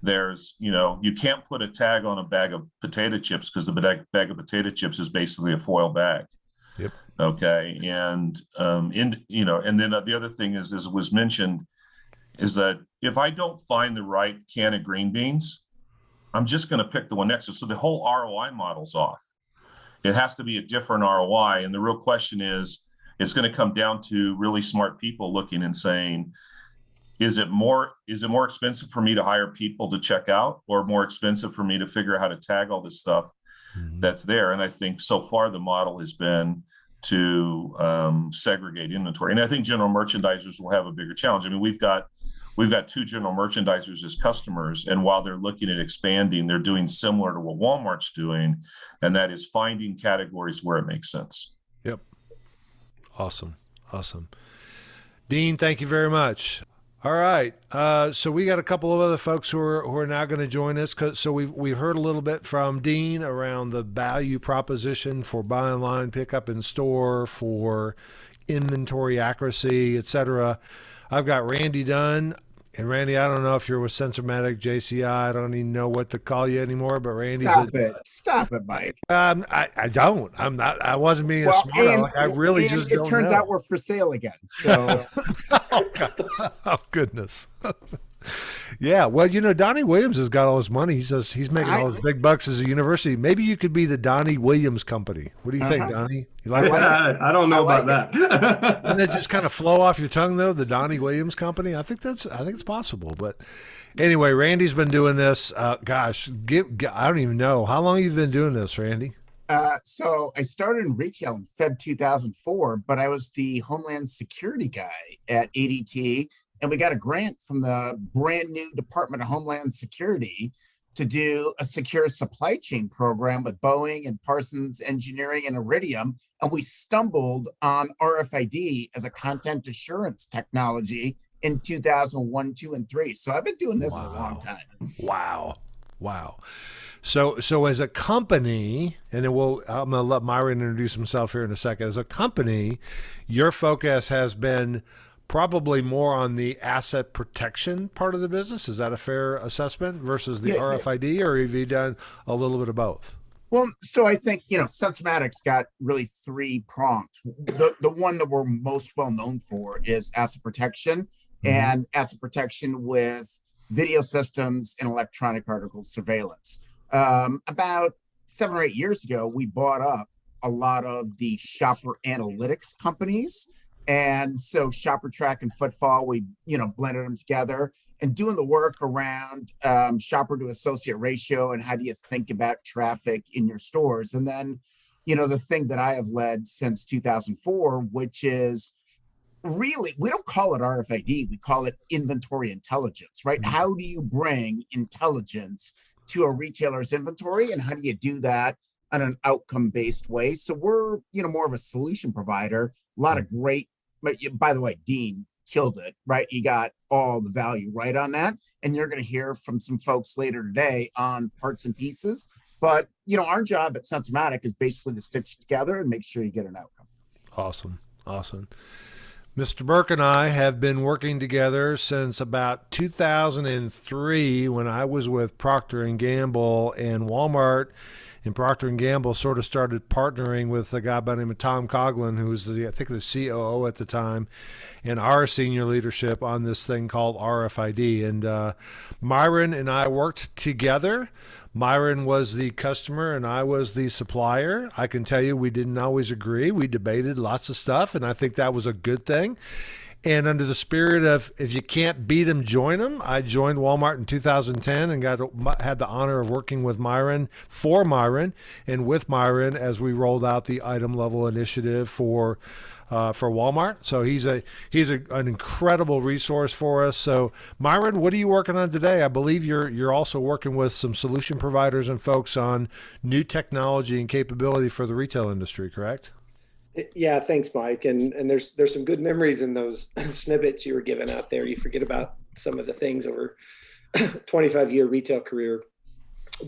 there's, you can't put a tag on a bag of potato chips because the bag of potato chips is basically a foil bag. Yep. Okay. And, and then the other thing is, as was mentioned, is that if I don't find the right can of green beans, I'm just going to pick the one next to it. So the whole ROI model's off. It has to be a different ROI. And the real question is, it's going to come down to really smart people looking and saying, is it more expensive for me to hire people to check out, or more expensive for me to figure out how to tag all this stuff that's there? And I think so far the model has been to segregate inventory. And I think general merchandisers will have a bigger challenge. I mean, we've got two general merchandisers as customers, and while they're looking at expanding, they're doing similar to what Walmart's doing, and that is finding categories where it makes sense. Yep. Awesome. Dean, thank you very much. All right. So we got a couple of other folks who are now going to join us. So we've heard a little bit from Dean around the value proposition for buy online, pick up in store, for inventory accuracy, et cetera. I've got Randy Dunn. And Randy, I don't know if you're with Sensormatic, JCI. I don't even know what to call you anymore, but Randy's Stop it, Mike. I don't. I'm not. I wasn't being a smart aleck. I really just don't know. It turns out we're for sale again. So, oh goodness. Yeah. Well, Donnie Williams has got all his money. He says he's making all his big bucks as a university. Maybe you could be the Donnie Williams Company. What do you think, Donnie? You like that? I don't know about that. Doesn't it just kind of flow off your tongue though? The Donnie Williams Company. I think it's possible. But anyway, Randy's been doing this. I don't even know how long you've been doing this, Randy. So I started in retail in Feb 2004, but I was the Homeland Security guy at ADT. And we got a grant from the brand new Department of Homeland Security to do a secure supply chain program with Boeing and Parsons Engineering and Iridium. And we stumbled on RFID as a content assurance technology in 2001, 2, and 3. So I've been doing this a long time. Wow. So as a company, and then I'm going to let Myron introduce himself here in a second. As a company, your focus has been probably more on the asset protection part of the business. Is that a fair assessment versus the RFID, or have you done a little bit of both? Well, so I think, Sensormatic's got really 3 prongs. The one that we're most well known for is asset protection, and asset protection with video systems and electronic article surveillance. About 7 or 8 years ago, we bought up a lot of the shopper analytics companies. And so Shopper Track and Footfall, we, blended them together and doing the work around shopper to associate ratio and how do you think about traffic in your stores. And then, the thing that I have led since 2004, which is really, we don't call it RFID, we call it inventory intelligence, right? How do you bring intelligence to a retailer's inventory, and how do you do that on an outcome-based way? So we're, more of a solution provider. A lot of great, but by the way, Dean killed it, right? You got all the value right on that. And you're going to hear from some folks later today on parts and pieces. But, our job at Sensormatic is basically to stitch together and make sure you get an outcome. Awesome. Mr. Burke and I have been working together since about 2003 when I was with Procter & Gamble, and Walmart and Procter & Gamble sort of started partnering with a guy by the name of Tom Coughlin, who was the COO at the time, and our senior leadership on this thing called RFID. And Myron and I worked together. Myron was the customer and I was the supplier. I can tell you we didn't always agree. We debated lots of stuff, and I think that was a good thing. And under the spirit of if you can't beat them, join them, I joined Walmart in 2010 and had the honor of working with Myron, for Myron, and with Myron as we rolled out the item level initiative for Walmart. So he's an incredible resource for us. So Myron, what are you working on today? I believe you're also working with some solution providers and folks on new technology and capability for the retail industry, correct? Yeah, thanks, Mike. And there's some good memories in those snippets you were giving out there. You forget about some of the things over 25-year retail career.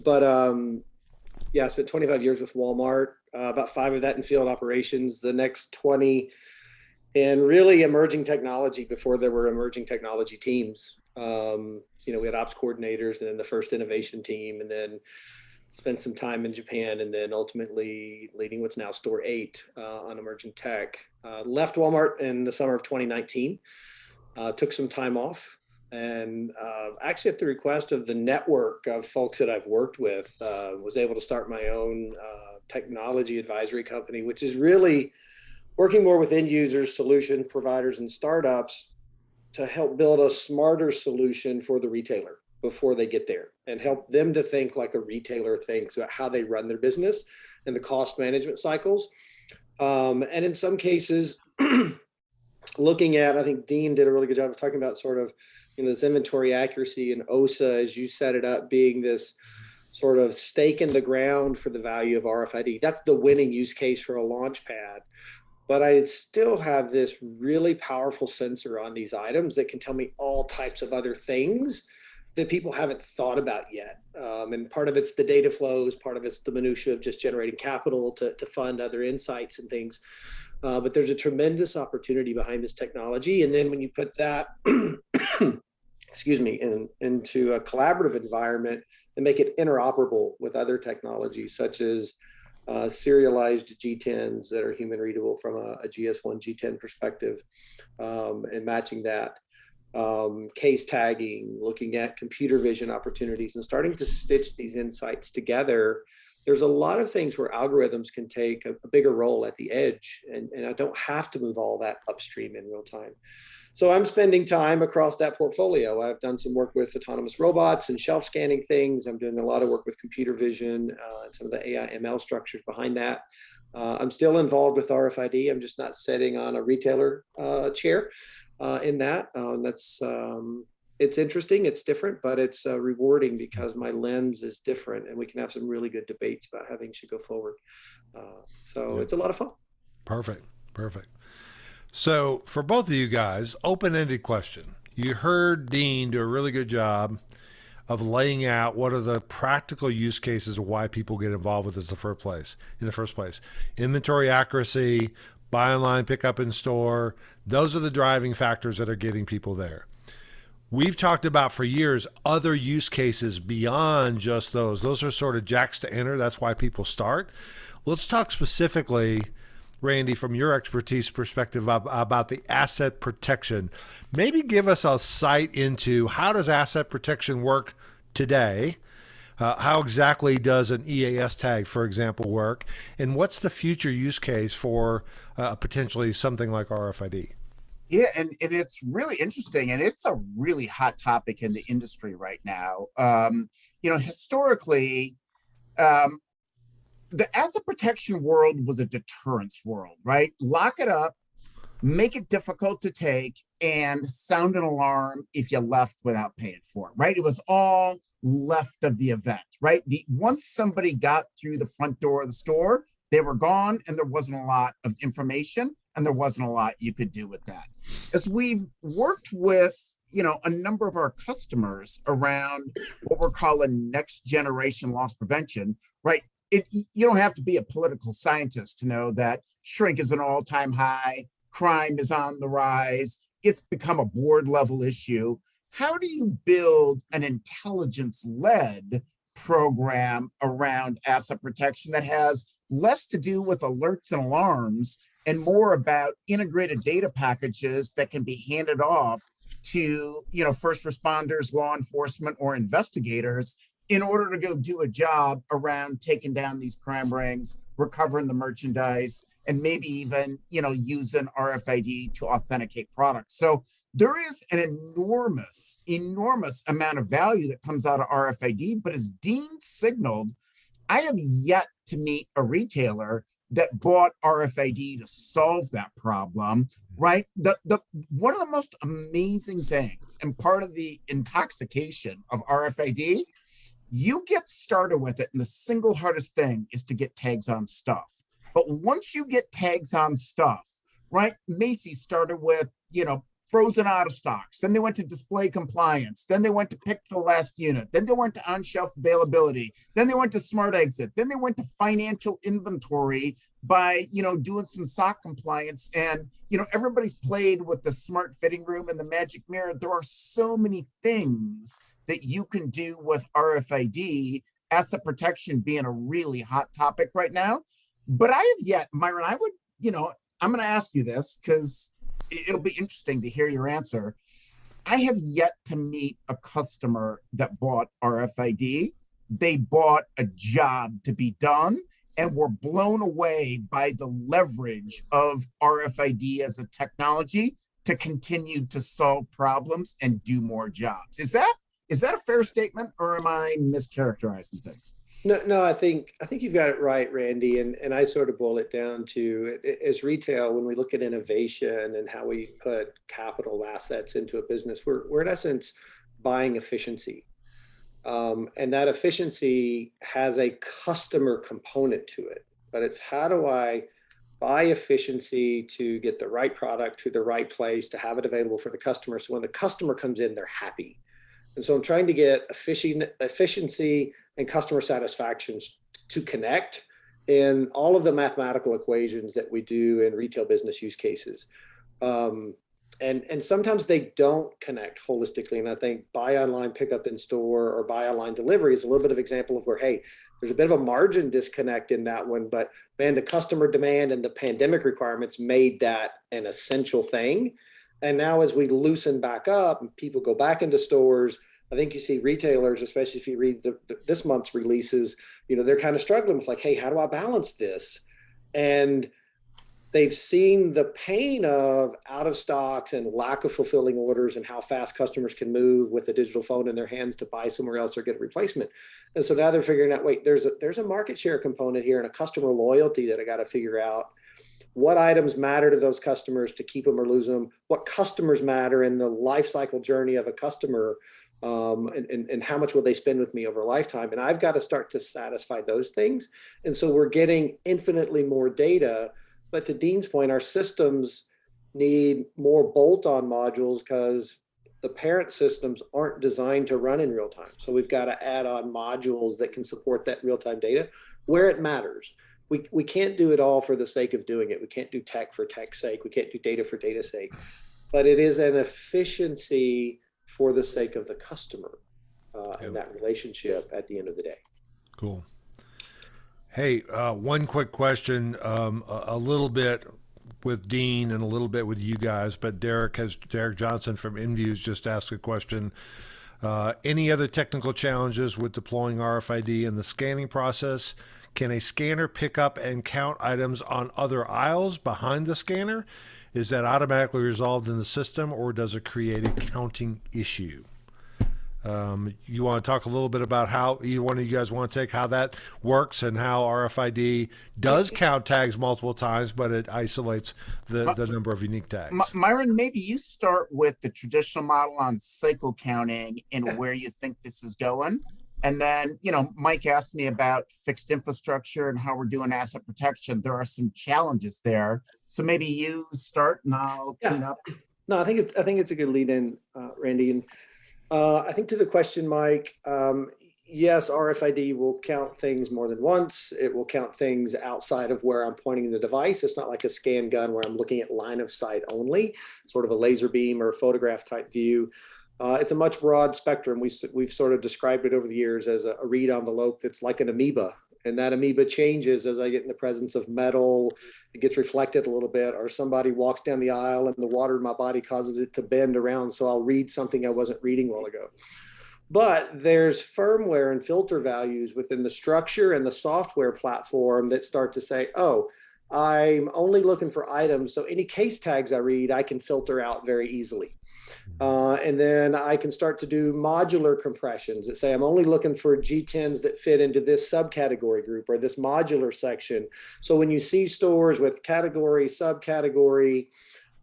But yeah, I spent 25 years with Walmart, about 5 of that in field operations, the next 20 in really emerging technology before there were emerging technology teams. We had ops coordinators and then the first innovation team, and then spent some time in Japan, and then ultimately leading what's now Store 8 on emerging tech. Left Walmart in the summer of 2019, took some time off, and actually at the request of the network of folks that I've worked with, was able to start my own technology advisory company, which is really working more with end users, solution providers, and startups to help build a smarter solution for the retailer before they get there, and help them to think like a retailer thinks about how they run their business and the cost management cycles. And in some cases, looking at, I think Dean did a really good job of talking about sort of, this inventory accuracy and OSA, as you set it up, being this sort of stake in the ground for the value of RFID. That's the winning use case for a launch pad. But I still have this really powerful sensor on these items that can tell me all types of other things that people haven't thought about yet. And part of it's the data flows, part of it's the minutia of just generating capital to fund other insights and things. But there's a tremendous opportunity behind this technology. And then when you put that, into a collaborative environment and make it interoperable with other technologies, such as serialized G10s that are human readable from a GS1 G10 perspective, and matching that. Case tagging, looking at computer vision opportunities, and starting to stitch these insights together. There's a lot of things where algorithms can take a bigger role at the edge, and I don't have to move all that upstream in real time. So I'm spending time across that portfolio. I've done some work with autonomous robots and shelf scanning things. I'm doing a lot of work with computer vision and some of the AI ML structures behind that. I'm still involved with RFID. I'm just not sitting on a retailer chair in that. It's interesting, it's different, but it's rewarding because my lens is different, and we can have some really good debates about how things should go forward. It's a lot of fun. Perfect. So for both of you guys, open-ended question. You heard Dean do a really good job of laying out what are the practical use cases of why people get involved with this in the first place. Inventory accuracy, buy online, pick up in store. Those are the driving factors that are getting people there. We've talked about for years other use cases beyond just those. Those are sort of jacks to enter. That's why people start. Let's talk specifically, Randy, from your expertise perspective about the asset protection. Maybe give us a sight into how does asset protection work today? How exactly does an EAS tag, for example, work? And what's the future use case for potentially something like RFID? Yeah, and it's really interesting, and it's a really hot topic in the industry right now. Historically, the asset protection world was a deterrence world, right? Lock it up, make it difficult to take, and sound an alarm if you left without paying for it, right? It was all left of the event, right? Once somebody got through the front door of the store, they were gone, and there wasn't a lot of information, and there wasn't a lot you could do with that. As we've worked with, a number of our customers around what we're calling next generation loss prevention, right? You don't have to be a political scientist to know that shrink is an all-time high, crime is on the rise, it's become a board level issue. How do you build an intelligence-led program around asset protection that has less to do with alerts and alarms and more about integrated data packages that can be handed off to, first responders, law enforcement, or investigators in order to go do a job around taking down these crime rings, recovering the merchandise, and maybe even, use an RFID to authenticate products. So there is an enormous amount of value that comes out of RFID. But as Dean signaled, I have yet to meet a retailer that bought RFID to solve that problem, right? The one of the most amazing things, and part of the intoxication of RFID, you get started with it, and the single hardest thing is to get tags on stuff. But once you get tags on stuff, right? Macy's started with, frozen out of stocks. Then they went to display compliance. Then they went to pick the last unit. Then they went to on-shelf availability. Then they went to smart exit. Then they went to financial inventory by, doing some SOC compliance. And, everybody's played with the smart fitting room and the magic mirror. There are so many things that you can do with RFID, asset protection being a really hot topic right now. But I have yet, Myron, I would, I'm going to ask you this because it'll be interesting to hear your answer. I have yet to meet a customer that bought RFID. They bought a job to be done and were blown away by the leverage of RFID as a technology to continue to solve problems and do more jobs. Is that a fair statement, or am I mischaracterizing things? No, I think you've got it right, Randy. And I sort of boil it down to, as retail, when we look at innovation and how we put capital assets into a business, we're in essence buying efficiency. And that efficiency has a customer component to it. But it's, how do I buy efficiency to get the right product to the right place, to have it available for the customer, so when the customer comes in, they're happy. And so I'm trying to get efficiency and customer satisfaction to connect in all of the mathematical equations that we do in retail business use cases. And sometimes they don't connect holistically. And I think buy online, pick up in store, or buy online delivery is a little bit of example of where, hey, there's a bit of a margin disconnect in that one, but man, the customer demand and the pandemic requirements made that an essential thing. And now as we loosen back up and people go back into stores, I think you see retailers, especially if you read this month's releases, they're kind of struggling with like, hey, how do I balance this? And they've seen the pain of out of stocks and lack of fulfilling orders and how fast customers can move with a digital phone in their hands to buy somewhere else or get a replacement. And so now they're figuring out, wait, there's a market share component here and a customer loyalty that I got to figure out. What items matter to those customers to keep them or lose them? What customers matter in the life cycle journey of a customer? And how much will they spend with me over a lifetime? And I've got to start to satisfy those things. And so we're getting infinitely more data. But to Dean's point, our systems need more bolt-on modules because the parent systems aren't designed to run in real time. So we've got to add on modules that can support that real-time data where it matters. We can't do it all for the sake of doing it. We can't do tech for tech's sake. We can't do data for data's sake. But it is an efficiency for the sake of the customer and that relationship at the end of the day. Cool. Hey, one quick question, a little bit with Dean and a little bit with you guys, but Derek Johnson from InViews just asked a question. Any other technical challenges with deploying RFID in the scanning process? Can a scanner pick up and count items on other aisles behind the scanner? Is that automatically resolved in the system, or does it create a counting issue? You want to talk a little bit about how one of you guys want to take how that works and how RFID does count tags multiple times, but it isolates the number of unique tags? Myron, maybe you start with the traditional model on cycle counting and where you think this is going. And then, Mike asked me about fixed infrastructure and how we're doing asset protection. There are some challenges there. So maybe you start and I'll clean up. No, I think it's a good lead in, Randy. And I think to the question, Mike, yes, RFID will count things more than once. It will count things outside of where I'm pointing the device. It's not like a scan gun where I'm looking at line of sight only, sort of a laser beam or photograph type view. It's a much broad spectrum. We've sort of described it over the years as a read envelope that's like an amoeba. And that amoeba changes as I get in the presence of metal. It gets reflected a little bit, or somebody walks down the aisle and the water in my body causes it to bend around. So I'll read something I wasn't reading a while ago. But there's firmware and filter values within the structure and the software platform that start to say, oh, I'm only looking for items. So any case tags I read, I can filter out very easily. And then I can start to do modular compressions that say I'm only looking for G10s that fit into this subcategory group or this modular section. So when you see stores with category, subcategory,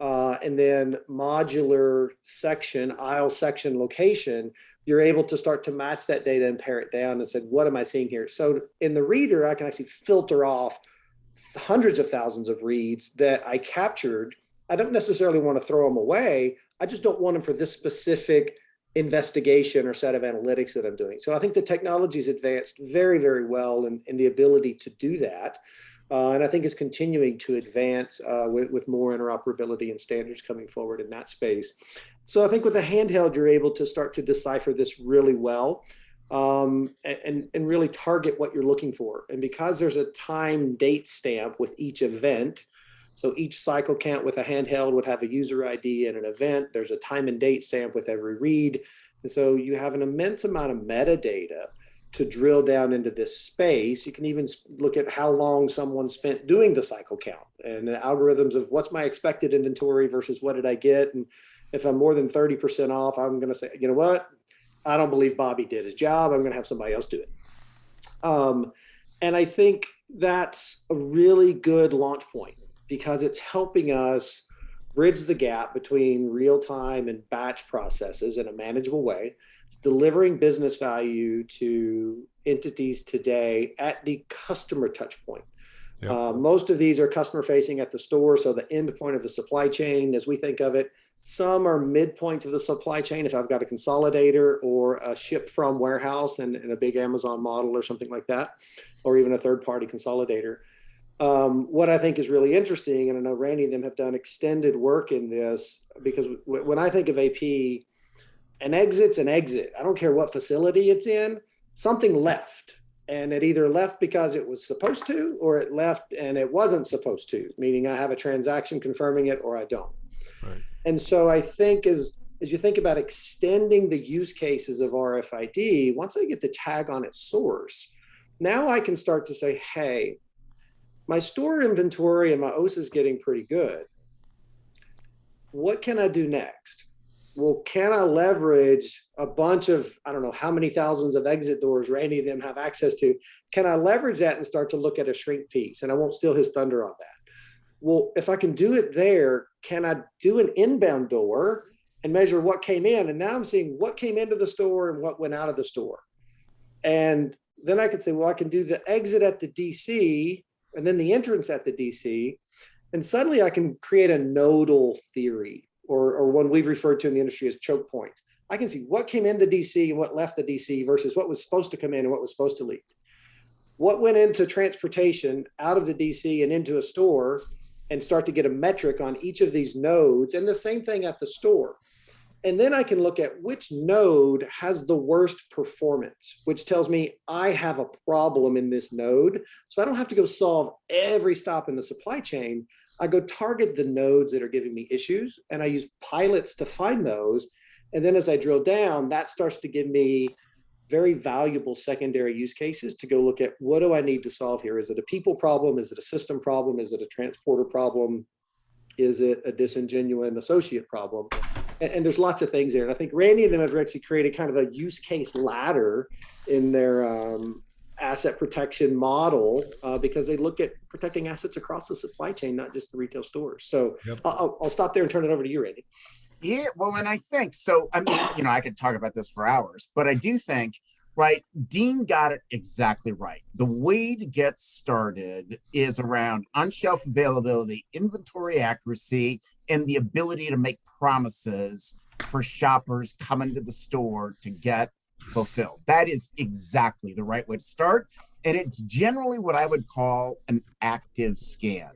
and then modular section, aisle section location, you're able to start to match that data and pare it down and say, what am I seeing here? So in the reader, I can actually filter off hundreds of thousands of reads that I captured. I don't necessarily want to throw them away. I just don't want them for this specific investigation or set of analytics that I'm doing. So I think the technology's advanced very, very well in the ability to do that. And I think it's continuing to advance with more interoperability and standards coming forward in that space. So I think with a handheld, you're able to start to decipher this really well and really target what you're looking for. And because there's a time date stamp with each event, so each cycle count with a handheld would have a user ID and an event. There's a time and date stamp with every read. And so you have an immense amount of metadata to drill down into this space. You can even look at how long someone spent doing the cycle count and the algorithms of what's my expected inventory versus what did I get. And if I'm more than 30% off, I'm going to say, you know what? I don't believe Bobby did his job. I'm going to have somebody else do it. And I think that's a really good launch point because it's helping us bridge the gap between real-time and batch processes in a manageable way. It's delivering business value to entities today at the customer touch point. Yep. Most of these are customer facing at the store, so the end point of the supply chain as we think of it. Some are midpoints of the supply chain if I've got a consolidator or a ship from warehouse and a big Amazon model or something like that, or even a third-party consolidator. What I think is really interesting, and I know Randy and them have done extended work in this, because when I think of AP, an exit's an exit. I don't care what facility it's in, something left. And it either left because it was supposed to, or it left and it wasn't supposed to, meaning I have a transaction confirming it or I don't. Right. And so I think as you think about extending the use cases of RFID, once I get the tag on its source, now I can start to say, hey, my store inventory and my OSA is getting pretty good. What can I do next? Well, can I leverage a bunch of, I don't know how many thousands of exit doors Randy and them have access to. Can I leverage that and start to look at a shrink piece? And I won't steal his thunder on that. Well, if I can do it there, can I do an inbound door and measure what came in? And now I'm seeing what came into the store and what went out of the store. And then I could say, well, I can do the exit at the DC and then the entrance at the DC. And suddenly I can create a nodal theory, or one we've referred to in the industry as choke points. I can see what came in the DC and what left the DC versus what was supposed to come in and what was supposed to leave. What went into transportation out of the DC and into a store, and start to get a metric on each of these nodes, and the same thing at the store. And then I can look at which node has the worst performance, which tells me I have a problem in this node. So I don't have to go solve every stop in the supply chain. I go target the nodes that are giving me issues, and I use pilots to find those. And then as I drill down, that starts to give me very valuable secondary use cases to go look at what do I need to solve here? Is it a people problem? Is it a system problem? Is it a transporter problem? Is it a disingenuous associate problem? And there's lots of things there. And I think Randy and them have actually created kind of a use case ladder in their asset protection model because they look at protecting assets across the supply chain, not just the retail stores. So yep. I'll stop there and turn it over to you, Randy. Yeah, well, and I think so. I mean, I could talk about this for hours, but I do think, right, Dean got it exactly right. The way to get started is around on-shelf availability, inventory accuracy, and the ability to make promises for shoppers coming to the store to get fulfilled. That is exactly the right way to start. And it's generally what I would call an active scan.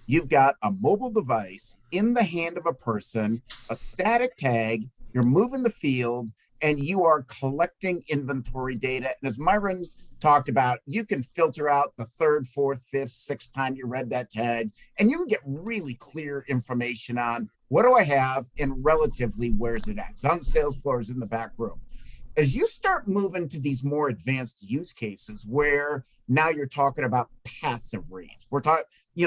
You've got a mobile device in the hand of a person, a static tag, you're moving the field, and you are collecting inventory data. And as Myron talked about, you can filter out the third, fourth, fifth, sixth time you read that tag, and you can get really clear information on what do I have and relatively where's it at. It's on the sales floor, it's in the back room. As you start moving to these more advanced use cases where now you're talking about passive reads,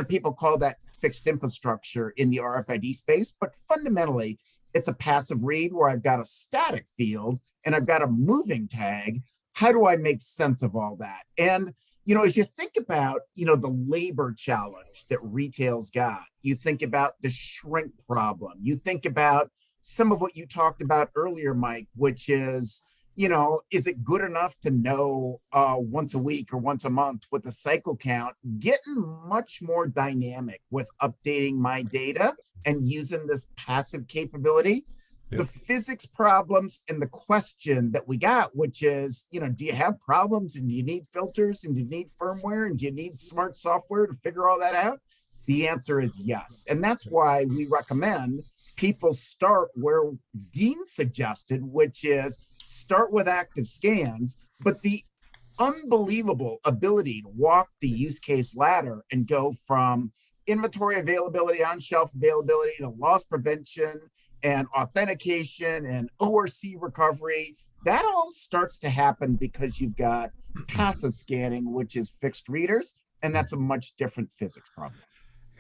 people call that fixed infrastructure in the RFID space, but fundamentally it's a passive read where I've got a static field and I've got a moving tag. How do I make sense of all that? And, as you think about, the labor challenge that retail's got, you think about the shrink problem, you think about some of what you talked about earlier, Mike, which is, is it good enough to know once a week or once a month with the cycle count? Getting much more dynamic with updating my data and using this passive capability. The physics problems and the question that we got, which is, do you have problems and do you need filters and do you need firmware and do you need smart software to figure all that out? The answer is yes. And that's why we recommend people start where Dean suggested, which is start with active scans, but the unbelievable ability to walk the use case ladder and go from inventory availability, on-shelf availability to loss prevention and authentication and ORC recovery, that all starts to happen because you've got passive scanning, which is fixed readers, and that's a much different physics problem.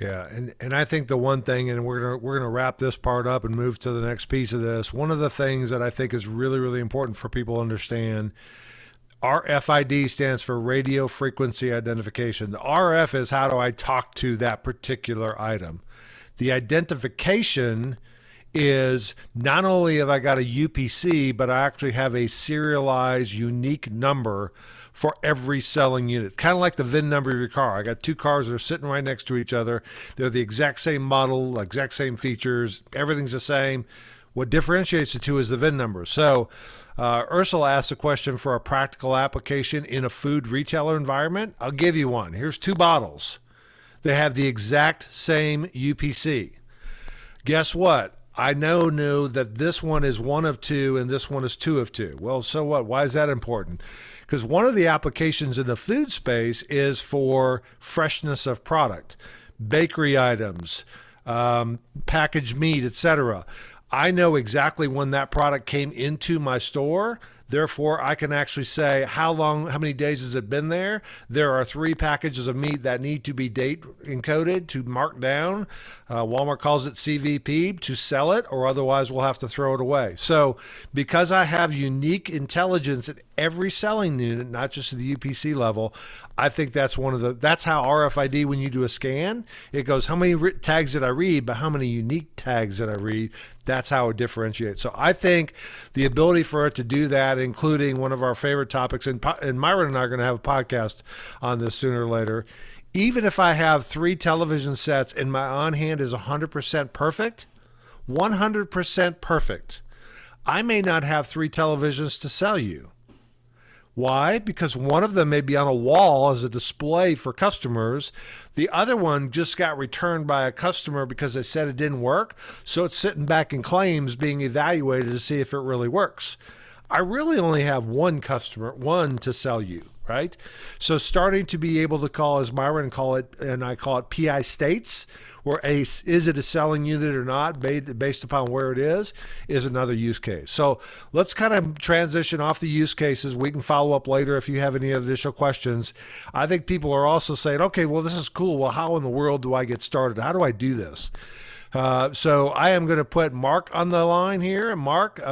Yeah, and I think the one thing, and we're gonna wrap this part up and move to the next piece of this. One of the things that I think is really, really important for people to understand, RFID stands for radio frequency identification. The RF is how do I talk to that particular item. The identification is not only have I got a UPC, but I actually have a serialized unique number for every selling unit. Kind of like the VIN number of your car. I got two cars that are sitting right next to each other. They're the exact same model, exact same features. Everything's the same. What differentiates the two is the VIN number. So Ursula asked a question for a practical application in a food retailer environment. I'll give you one. Here's two bottles. They have the exact same UPC. Guess what? I know that this one is 1 of 2 and this one is 2 of 2. Well, so what? Why is that important? Because one of the applications in the food space is for freshness of product, bakery items, packaged meat, etc. I know exactly when that product came into my store. Therefore, I can actually say how many days has it been there? There are 3 packages of meat that need to be date encoded to mark down. Walmart calls it CVP to sell it, or otherwise we'll have to throw it away. So because I have unique intelligence at every selling unit, not just at the UPC level, I think that's that's how RFID, when you do a scan, it goes, how many tags did I read, but how many unique tags did I read? That's how it differentiates. So I think the ability for it to do that, including one of our favorite topics, and Myron and I are going to have a podcast on this sooner or later. Even if I have 3 television sets and my on-hand is 100% perfect, 100% perfect, I may not have 3 televisions to sell you. Why? Because one of them may be on a wall as a display for customers. The other one just got returned by a customer because they said it didn't work. So it's sitting back in claims being evaluated to see if it really works. I really only have one to sell you, right? So starting to be able to call, as Myron call it, and I call it PI states, or is it a selling unit or not, based upon where it is another use case. So let's kind of transition off the use cases. We can follow up later if you have any additional questions. I think people are also saying, okay, well, this is cool. Well, how in the world do I get started? How do I do this? So I am going to put Mark on the line here. Mark,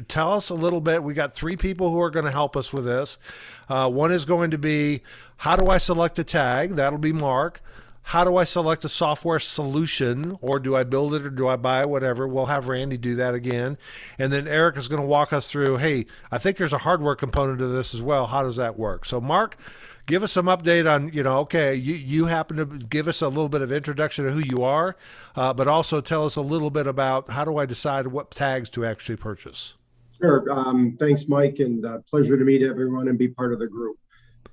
tell us a little bit. We got 3 people who are going to help us with this. One is going to be, how do I select a tag? That'll be Mark. How do I select a software solution, or do I build it or do I buy it, whatever? We'll have Randy do that again. And then Eric is going to walk us through, hey, I think there's a hardware component to this as well. How does that work? So Mark, give us some update on, okay, you happen to give us a little bit of introduction to who you are, but also tell us a little bit about how do I decide what tags to actually purchase? Sure. Thanks, Mike, and pleasure to meet everyone and be part of the group.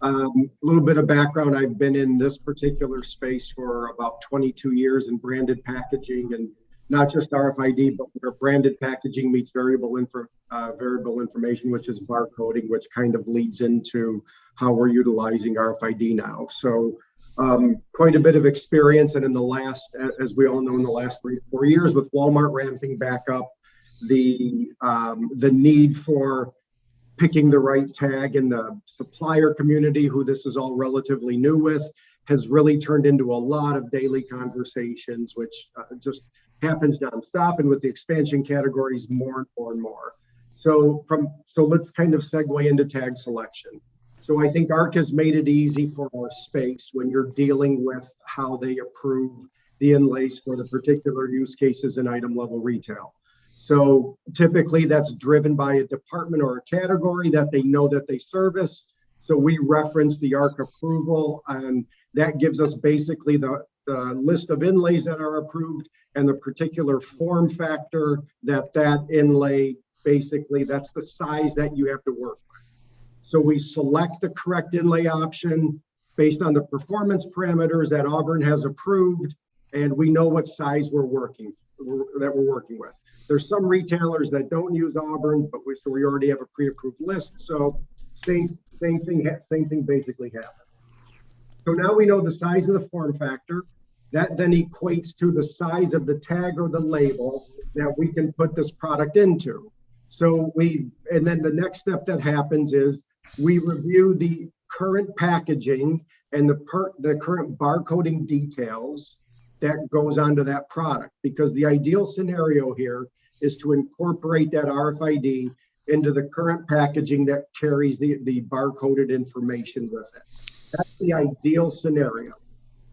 A little bit of background. I've been in this particular space for about 22 years in branded packaging, and not just RFID, but where branded packaging meets variable information, which is barcoding, which kind of leads into how we're utilizing RFID now. So quite a bit of experience. And in the last, as we all know, in the last 3 or 4 years with Walmart ramping back up, the need for picking the right tag in the supplier community, who this is all relatively new with, has really turned into a lot of daily conversations, which just happens nonstop, and with the expansion categories more and more and more. So let's kind of segue into tag selection. So I think ARC has made it easy for our space when you're dealing with how they approve the inlays for the particular use cases in item level retail. So typically that's driven by a department or a category that they know that they service. So we reference the ARC approval, and that gives us basically the list of inlays that are approved and the particular form factor that inlay, basically that's the size that you have to work with. So we select the correct inlay option based on the performance parameters that Auburn has approved, and we know what size we're working with. There's some retailers that don't use Auburn, but we already have a pre-approved list. So same thing basically happens. So now we know the size of the form factor. That then equates to the size of the tag or the label that we can put this product into. So and then the next step that happens is we review the current packaging and the current barcoding details that goes onto that product, because the ideal scenario here is to incorporate that RFID into the current packaging that carries the barcoded information with it. That's the ideal scenario.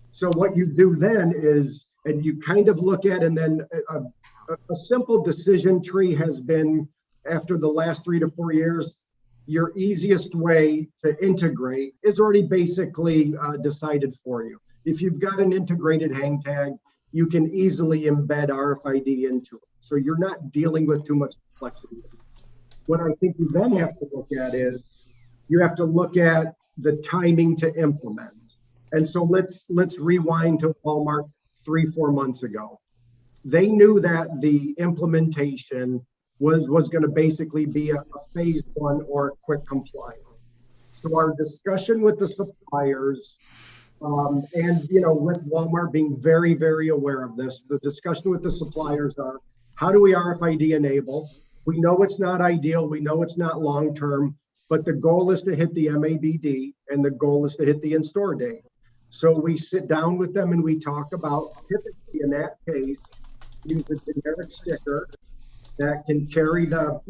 So what you do then is, and you kind of look at, and then a simple decision tree has been, after the last 3 to 4 years, your easiest way to integrate is already basically decided for you. If you've got an integrated hang tag, you can easily embed RFID into it. So you're not dealing with too much complexity. What I think you then have to look at is, you have to look at the timing to implement. And so let's rewind to Walmart 3-4 months ago. They knew that the implementation was going to basically be a phase 1 or a quick compliance. So our discussion with the suppliers, and with Walmart being very, very aware of this, the discussion with the suppliers are, how do we RFID enable? We know it's not ideal, we know it's not long-term, but the goal is to hit the MABD, and the goal is to hit the in-store date. So we sit down with them and we talk about, typically in that case, use the generic sticker that can carry the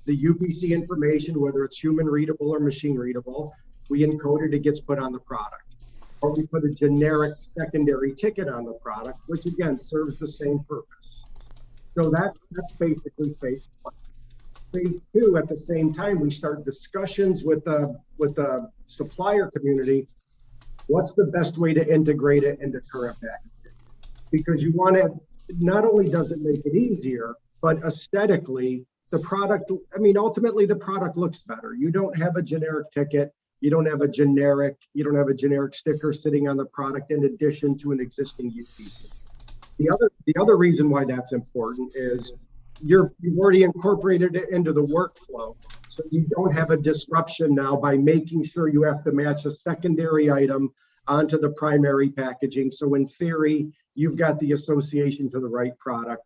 UPC information, whether it's human readable or machine readable. We encode it, it gets put on the product. Or we put a generic secondary ticket on the product, which again serves the same purpose. So that's basically phase 1. Phase 2, at the same time, we start discussions with the supplier community. What's the best way to integrate it into current packaging? Because you want to, not only does it make it easier, but aesthetically, the product, ultimately the product looks better. You don't have a generic ticket. You don't have a generic sticker sitting on the product in addition to an existing UPC. The other reason why that's important is you've already incorporated it into the workflow. So you don't have a disruption now by making sure you have to match a secondary item onto the primary packaging. So in theory, you've got the association to the right product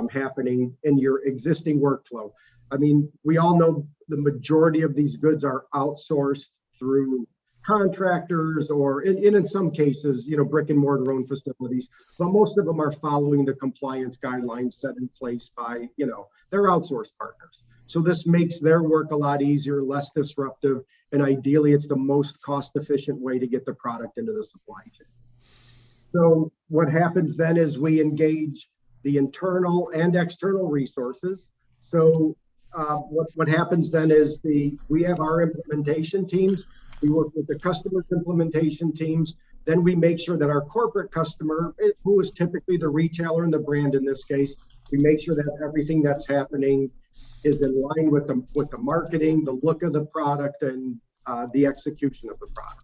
happening in your existing workflow. We all know the majority of these goods are outsourced through contractors or in some cases, brick and mortar owned facilities, but most of them are following the compliance guidelines set in place by, their outsourced partners. So this makes their work a lot easier, less disruptive, and ideally it's the most cost efficient way to get the product into the supply chain. So what happens then is we engage the internal and external resources. So what happens then is we have our implementation teams. We work with the customer's implementation teams. Then we make sure that our corporate customer, who is typically the retailer and the brand in this case, we make sure that everything that's happening is in line with the marketing, the look of the product, and the execution of the product.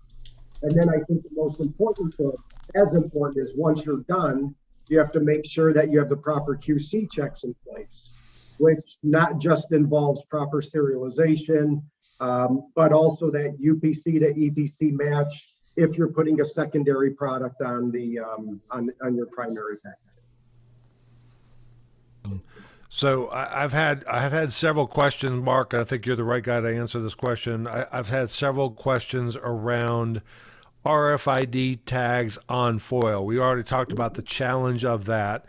And then I think the most important thing, as important as once you're done, you have to make sure that you have the proper QC checks in place, which not just involves proper serialization, but also that UPC to EPC match if you're putting a secondary product on the on your primary package. So I've had several questions, Mark, and I think you're the right guy to answer this question. I've had several questions around RFID tags on foil? We already talked about the challenge of that.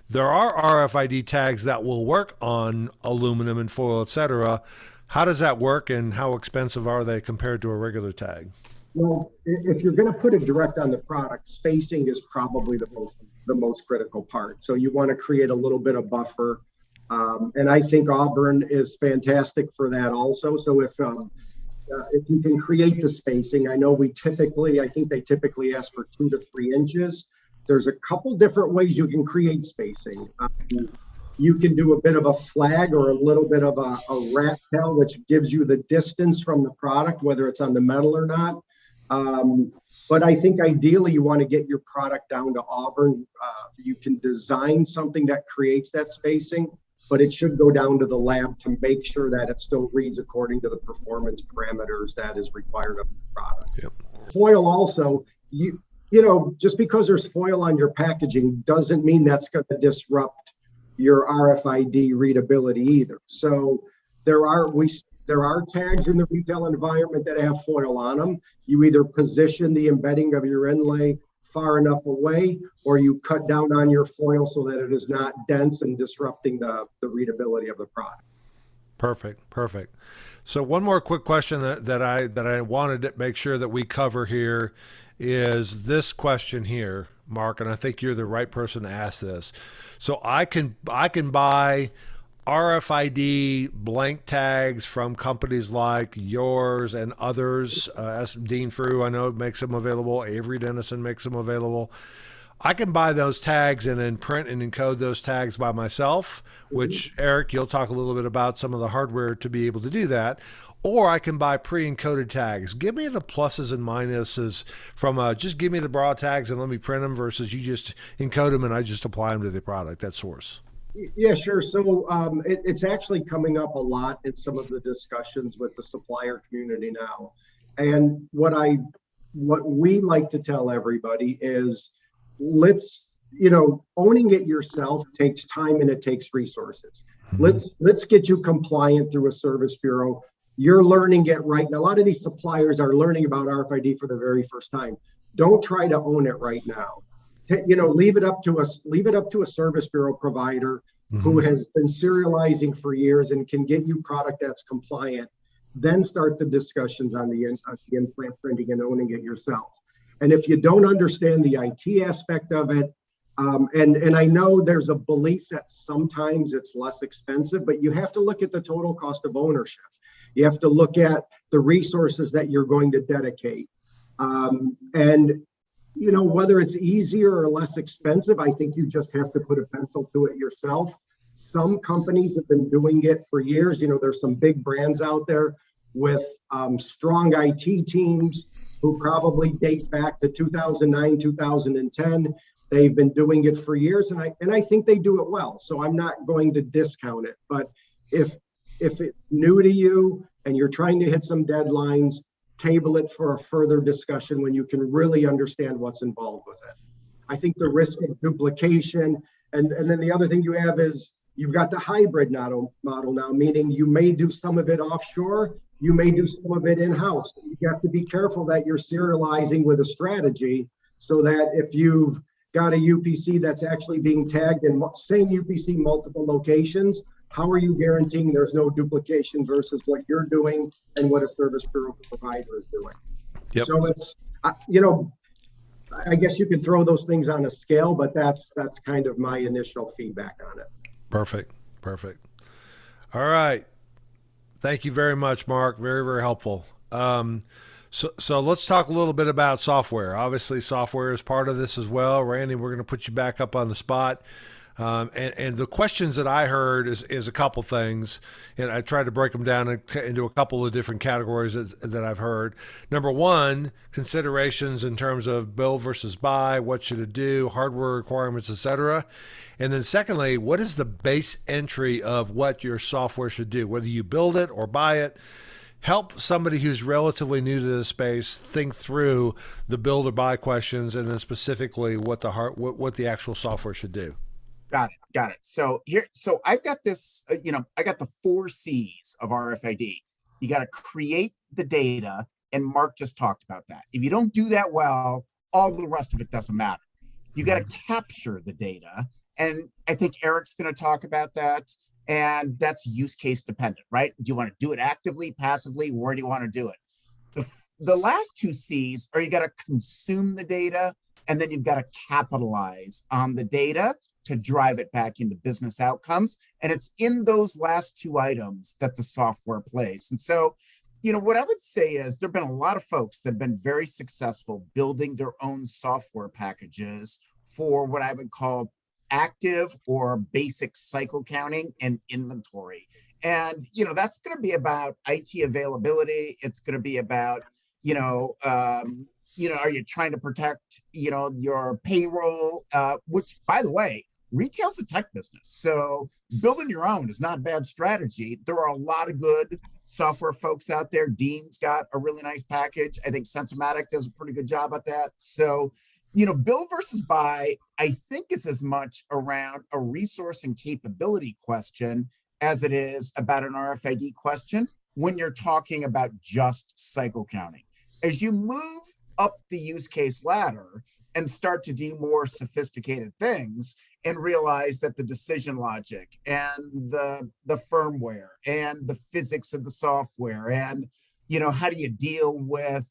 There are RFID tags that will work on aluminum and foil, etc. How does that work, and how expensive are they compared to a regular tag? Well, if you're going to put it direct on the product, spacing is probably the most critical part. So you want to create a little bit of buffer. And I think Auburn is fantastic for that also. So if you can create the spacing, I know I think they typically ask for 2 to 3 inches. There's a couple different ways you can create spacing. You can do a bit of a flag or a little bit of a rat tail, which gives you the distance from the product, whether it's on the metal or not. But I think ideally you want to get your product down to Auburn. You can design something that creates that spacing, but it should go down to the lab to make sure that it still reads according to the performance parameters that is required of the product. Yep. Foil also, you know, just because there's foil on your packaging doesn't mean that's going to disrupt your RFID readability either. So there are tags in the retail environment that have foil on them. You either position the embedding of your inlay far enough away, or you cut down on your foil so that it is not dense and disrupting the readability of the product. Perfect. So one more quick question that I wanted to make sure that we cover here is this question here, Mark, and I think you're the right person to ask this. So I can buy RFID blank tags from companies like yours and others. Dean Frew, I know, makes them available. Avery Dennison makes them available. I can buy those tags and then print and encode those tags by myself, which, Eric, you'll talk a little bit about some of the hardware to be able to do that. Or I can buy pre-encoded tags. Give me the pluses and minuses from just give me the broad tags and let me print them versus you just encode them and I just apply them to the product at source. Yeah, sure. So it's actually coming up a lot in some of the discussions with the supplier community now. And what we like to tell everybody is owning it yourself takes time and it takes resources. Let's get you compliant through a service bureau. You're learning it right now. A lot of these suppliers are learning about RFID for the very first time. Don't try to own it right now. Leave it up to a service bureau provider who has been serializing for years and can get you product that's compliant. Then start the discussions on the implant printing and owning it yourself. And if you don't understand the IT aspect of it, and I know there's a belief that sometimes it's less expensive, but you have to look at the total cost of ownership. You have to look at the resources that you're going to dedicate. Whether it's easier or less expensive, I think you just have to put a pencil to it yourself. Some companies have been doing it for years. There's some big brands out there with strong IT teams who probably date back to 2009, 2010. They've been doing it for years, and I think they do it well. So I'm not going to discount it. But if it's new to you and you're trying to hit some deadlines, table it for a further discussion when you can really understand what's involved with it. I think the risk of duplication, and then the other thing you have is you've got the hybrid model now, meaning you may do some of it offshore, you may do some of it in-house. You have to be careful that you're serializing with a strategy so that if you've got a UPC that's actually being tagged in same UPC, multiple locations, how are you guaranteeing there's no duplication versus what you're doing and what a service bureau provider is doing? Yep. So it's, I guess you could throw those things on a scale, but that's kind of my initial feedback on it. Perfect. All right. Thank you very much, Mark. Very, very helpful. So let's talk a little bit about software. Obviously, software is part of this as well. Randy, we're going to put you back up on the spot. And the questions that I heard is a couple things, and I tried to break them down into a couple of different categories that I've heard. Number one, considerations in terms of build versus buy, what should it do, hardware requirements, etc. And then secondly, what is the base entry of what your software should do, whether you build it or buy it? Help somebody who's relatively new to this space think through the build or buy questions, and then specifically what the actual software should do. Got it. So I've got this, I got the 4 C's of RFID. You got to create the data, And Mark just talked about that. If you don't do that well, all the rest of it doesn't matter. You got to capture the data. And I think Eric's going to talk about that. And that's use case dependent, right? Do you want to do it actively, passively? Where do you want to do it? The last two C's are you got to consume the data, and then you've got to capitalize on the data to drive it back into business outcomes. And it's in those last two items that the software plays. And so, what I would say is there have been a lot of folks that have been very successful building their own software packages for what I would call active or basic cycle counting and inventory. And, that's going to be about IT availability. It's going to be about, are you trying to protect, your payroll, which, by the way, retail's a tech business. So building your own is not a bad strategy. There are a lot of good software folks out there. Dean's got a really nice package. I think Sensormatic does a pretty good job at that. So, build versus buy, I think, is as much around a resource and capability question as it is about an RFID question when you're talking about just cycle counting. As you move up the use case ladder and start to do more sophisticated things and realize that the decision logic and the firmware and the physics of the software and, how do you deal with,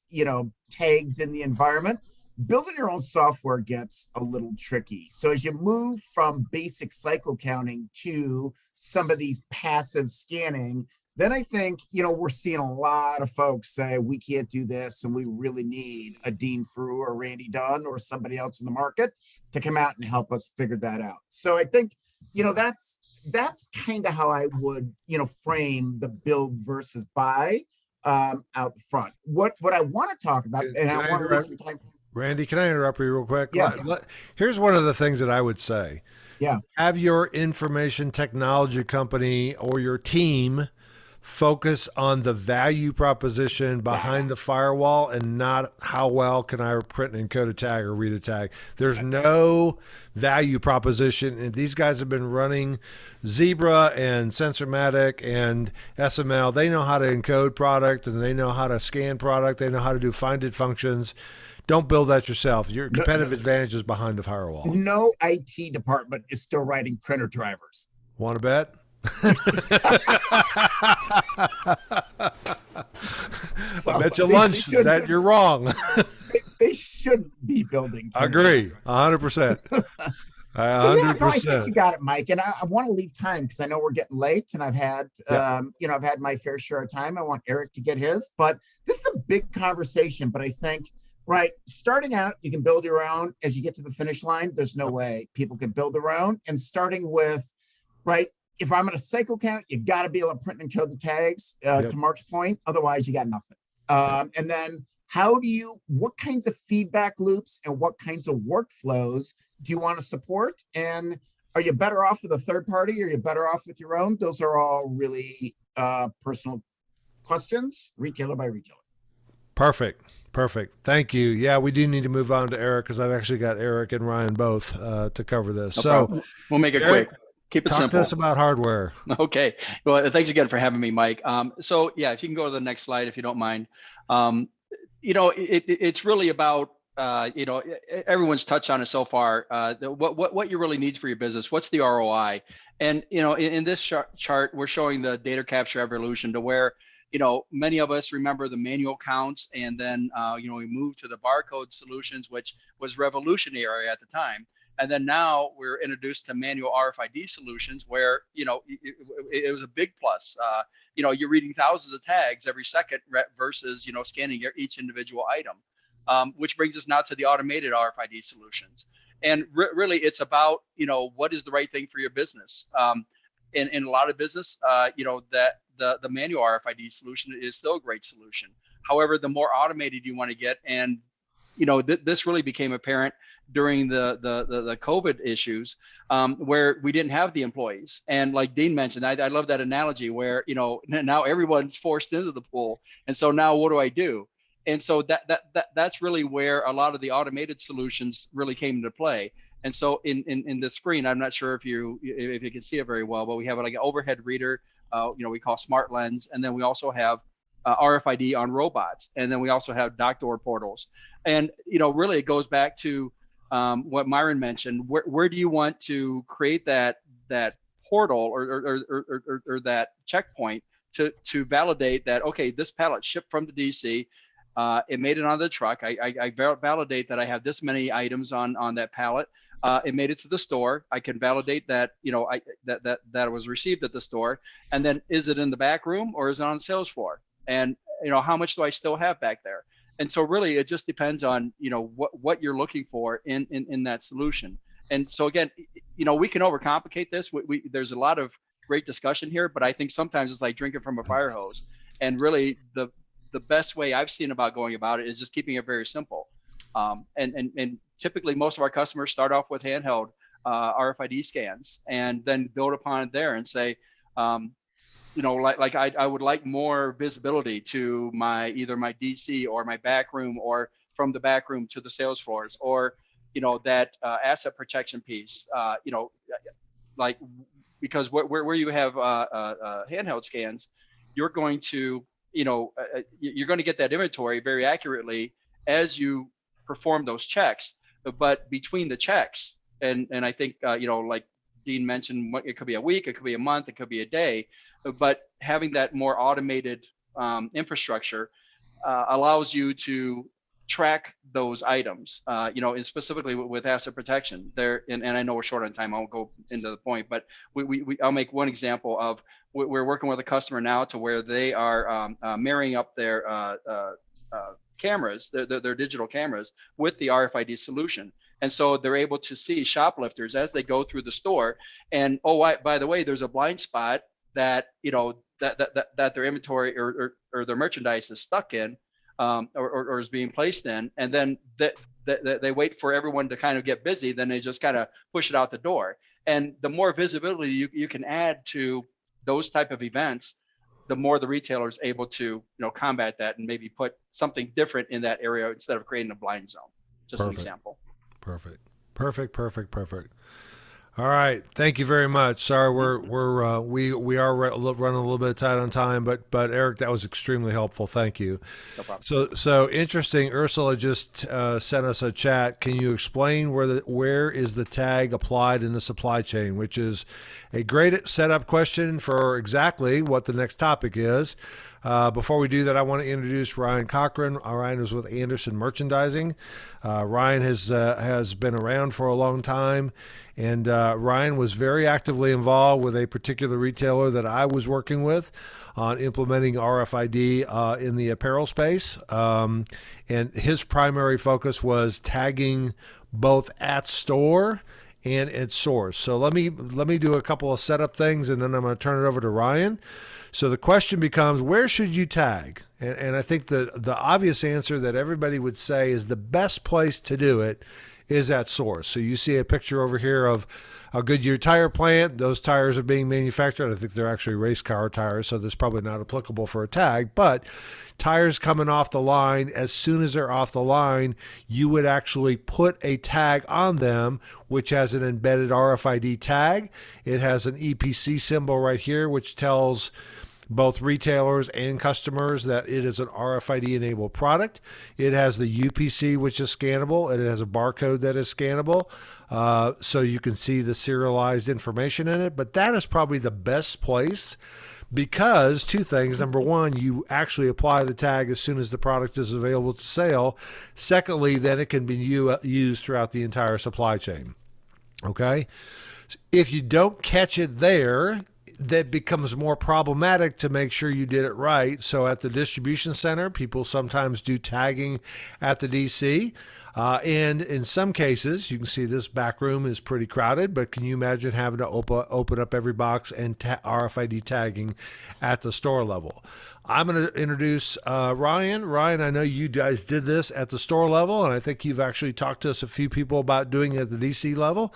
tags in the environment, building your own software gets a little tricky. So as you move from basic cycle counting to some of these passive scanning, then I think, we're seeing a lot of folks say, we can't do this, and we really need a Dean Frew or Randy Dunn or somebody else in the market to come out and help us figure that out. So I think, that's kind of how I would, frame the build versus buy out front. What I want to talk about, and I want to listen to time. Randy, can I interrupt you real quick? Yeah. Here's one of the things that I would say. Yeah. Have your information technology company or your team focus on the value proposition behind the firewall and not how well can I print and encode a tag or read a tag. There's no value proposition. And these guys have been running Zebra and Sensormatic and SML. They know how to encode product, and they know how to scan product. They know how to do find it functions. Don't build that yourself. Your competitive advantage is behind the firewall. No IT department is still writing printer drivers. Want to bet? I bet you lunch that you're wrong. They shouldn't be building. I agree, 100%. 100%. I think you got it, Mike. And I want to leave time because I know we're getting late, and I've had, I've had my fair share of time. I want Eric to get his, but this is a big conversation. But I think, right, starting out, you can build your own. As you get to the finish line, there's no way people can build their own. And starting with, right, if I'm going to cycle count, you got to be able to print and code the tags to Mark's point. Otherwise, you got nothing. And then what kinds of feedback loops and what kinds of workflows do you want to support? And are you better off with a third party, or are you better off with your own? Those are all really personal questions, retailer by retailer. Perfect. Thank you. Yeah, we do need to move on to Eric because I've actually got Eric and Ryan both to cover this. No so problem. We'll make it Eric, quick. Keep it talk simple. to us about hardware. Okay. Well, thanks again for having me, Mike. So yeah, if you can go to the next slide, if you don't mind. It's really about, everyone's touched on it so far. What you really need for your business. What's the ROI? And, in this chart, we're showing the data capture evolution to where, many of us remember the manual counts, and then, we moved to the barcode solutions, which was revolutionary at the time. And then now we're introduced to manual RFID solutions where, it was a big plus. You're reading thousands of tags every second versus, scanning each individual item, which brings us now to the automated RFID solutions. And really, it's about, what is the right thing for your business. In a lot of business, that the manual RFID solution is still a great solution. However, the more automated you want to get, and this really became apparent during the COVID issues, where we didn't have the employees. And like Dean mentioned, I love that analogy where, now everyone's forced into the pool. And so now what do I do? And so that's really where a lot of the automated solutions really came into play. And so in the screen, I'm not sure if you can see it very well, but we have like an overhead reader, we call Smart Lens. And then we also have RFID on robots. And then we also have dock door portals. And, really it goes back to what Myron mentioned. Where do you want to create that portal or that checkpoint to validate that, okay, this pallet shipped from the DC, it made it on the truck. I validate that I have this many items on that pallet. It made it to the store. I can validate that, that it was received at the store. And then is it in the back room or is it on the sales floor? And, how much do I still have back there? And so really it just depends on, what you're looking for in that solution. And so again, we can overcomplicate this. There's a lot of great discussion here, but I think sometimes it's like drinking from a fire hose. And really the best way I've seen about going about it is just keeping it very simple. And typically most of our customers start off with handheld RFID scans and then build upon it there and say, I would like more visibility to either my DC or my back room, or from the back room to the sales floors, or that asset protection piece. Because where you have handheld scans, you're going to get that inventory very accurately as you perform those checks. But between the checks, and I think like Dean mentioned, it could be a week, it could be a month, it could be a day, but having that more automated infrastructure allows you to track those items, and specifically with asset protection there. And I know we're short on time, I won't go into the point, but I'll make one example of, we're working with a customer now to where they are marrying up their cameras, their digital cameras, with the RFID solution. And so they're able to see shoplifters as they go through the store. And by the way, there's a blind spot that that their inventory or their merchandise is stuck in, or is being placed in. And then they wait for everyone to kind of get busy, then they just kind of push it out the door. And the more visibility you can add to those type of events, the more the retailer is able to combat that and maybe put something different in that area instead of creating a blind zone. Just an example. Perfect. All right, thank you very much. Sorry, we are running a little bit tight on time, but Eric, that was extremely helpful. Thank you. No problem. So interesting. Ursula just sent us a chat. Can you explain where is the tag applied in the supply chain? Which is a great setup question for exactly what the next topic is. Before we do that, I want to introduce Ryan Cochran. Ryan is with Anderson Merchandising. Ryan has been around for a long time, and Ryan was very actively involved with a particular retailer that I was working with on implementing RFID in the apparel space. And his primary focus was tagging both at store and at source. So let me do a couple of setup things, and then I'm going to turn it over to Ryan. So the question becomes, where should you tag? And I think the obvious answer that everybody would say is the best place to do it is at source. So you see a picture over here of a Goodyear tire plant. Those tires are being manufactured. I think they're actually race car tires, so that's probably not applicable for a tag. But tires coming off the line, as soon as they're off the line, you would actually put a tag on them, which has an embedded RFID tag. It has an EPC symbol right here, which tells both retailers and customers that it is an RFID enabled product. It has the UPC, which is scannable, and it has a barcode that is scannable. So you can see the serialized information in it. But that is probably the best place, because two things. Number one, you actually apply the tag as soon as the product is available to sale. Secondly, then it can be used throughout the entire supply chain. Okay? If you don't catch it there, that becomes more problematic to make sure you did it right. So at the distribution center, people sometimes do tagging at the DC. And in some cases, you can see this back room is pretty crowded, but can you imagine having to open up every box and RFID tagging at the store level? I'm going to introduce Ryan. Ryan, I know you guys did this at the store level, and I think you've actually talked to us a few people about doing it at the DC level.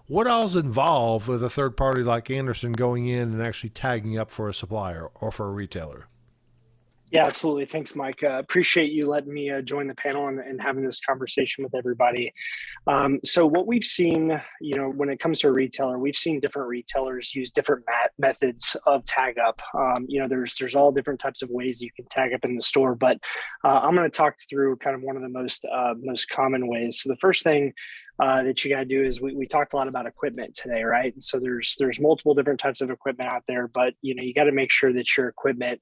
What all's involved with a third party like Anderson going in and actually tagging up for a supplier or for a retailer? Yeah, absolutely. Thanks, Mike. Appreciate you letting me join the panel and having this conversation with everybody. So what we've seen, when it comes to a retailer, we've seen different retailers use different methods of tag up. There's all different types of ways you can tag up in the store, but I'm going to talk through kind of one of the most common ways. So the first thing that you got to do is we talked a lot about equipment today, right? And so there's multiple different types of equipment out there, but you got to make sure that your equipment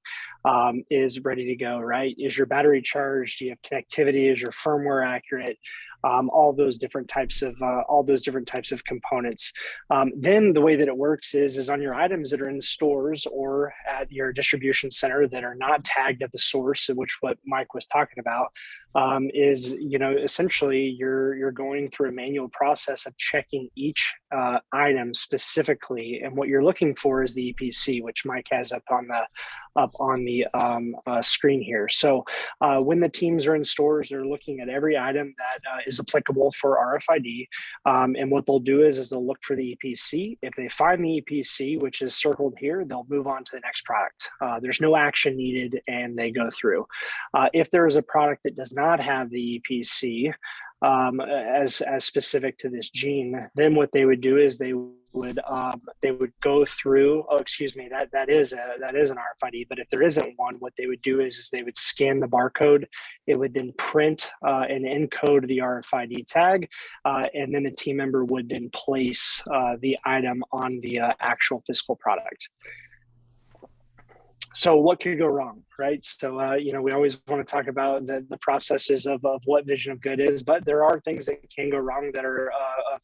is ready to go, right? Is your battery charged? Do you have connectivity? Is your firmware accurate? All those different types of components. Then the way that it works is on your items that are in stores or at your distribution center that are not tagged at the source, which what Mike was talking about, is essentially you're going through a manual process of checking each item specifically, and what you're looking for is the EPC, which Mike has up on the screen here. So when the teams are in stores, they're looking at every item that is applicable for RFID, and what they'll do is they'll look for the EPC. If they find the EPC, which is circled here, they'll move on to the next product. There's no action needed, and they go through. If there is a product that does not have the EPC, as specific to this gene, then what they would do is they would go through. Oh, excuse me, that is an RFID. But if there isn't one, what they would do is they would scan the barcode. It would then print and encode the RFID tag, and then the team member would then place the item on the actual physical product. So what could go wrong, right? So, we always want to talk about the processes of what vision of good is, but there are things that can go wrong that are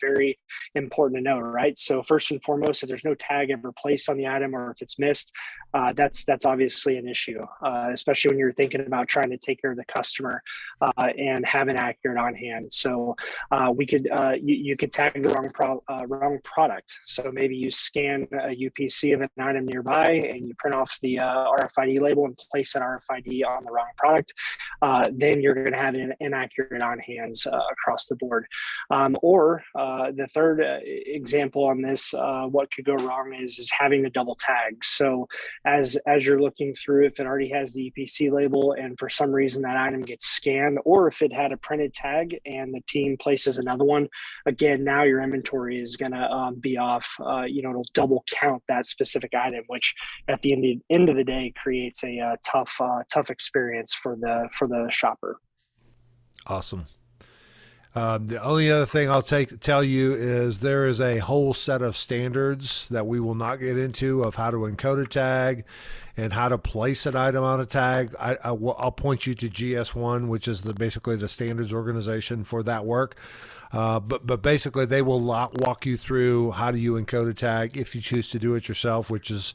very important to know, right? So first and foremost, if there's no tag ever placed on the item or if it's missed, that's obviously an issue, especially when you're thinking about trying to take care of the customer and have an accurate on hand. So you could tag the wrong product. So maybe you scan a UPC of an item nearby and you print off the RFID label and place an RFID on the wrong product, then you're going to have an inaccurate on hands across the board. Or the third example on this, what could go wrong is having the double tag. So as you're looking through, if it already has the EPC label and for some reason that item gets scanned, or if it had a printed tag and the team places another one, again, now your inventory is going to be off. It'll double count that specific item, which at the end of the day creates a tough experience for the shopper. Awesome. The only other thing I'll tell you is there is a whole set of standards that we will not get into of how to encode a tag and how to place an item on a tag. I'll point you to GS1, which is basically the standards organization for that work. But basically they will walk you through how do you encode a tag if you choose to do it yourself, which is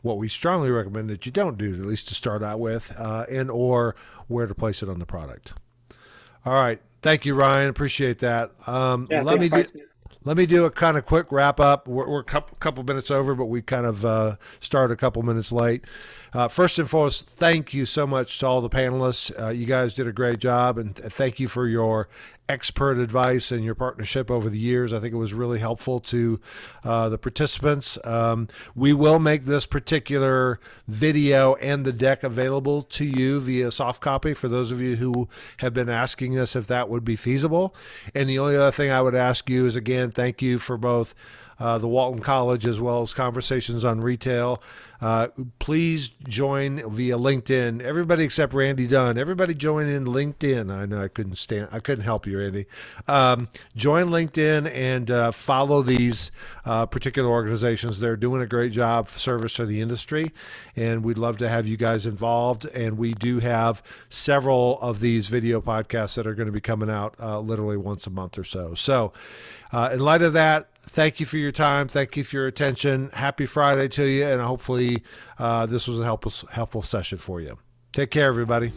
what we strongly recommend that you don't do, at least to start out with, and or where to place it on the product. All right. Thank you, Ryan. Appreciate that. Let me do a kind of quick wrap up. We're a couple minutes over, but we kind of started a couple minutes late. First and foremost, thank you so much to all the panelists. You guys did a great job, and thank you for your expert advice and your partnership over the years. I think it was really helpful to the participants. We will make this particular video and the deck available to you via soft copy for those of you who have been asking us if that would be feasible. And the only other thing I would ask you is, again, thank you for both the Walton College as well as Conversations on Retail. Please join via LinkedIn. Everybody except Randy Dunn. Everybody join in LinkedIn. I know I couldn't help you, Randy. Join LinkedIn and follow these particular organizations. They're doing a great job of service to the industry, and we'd love to have you guys involved. And we do have several of these video podcasts that are going to be coming out literally once a month or so. So in light of that, thank you for your time. Thank you for your attention. Happy Friday to you, and hopefully this was a helpful session for you. Take care, everybody.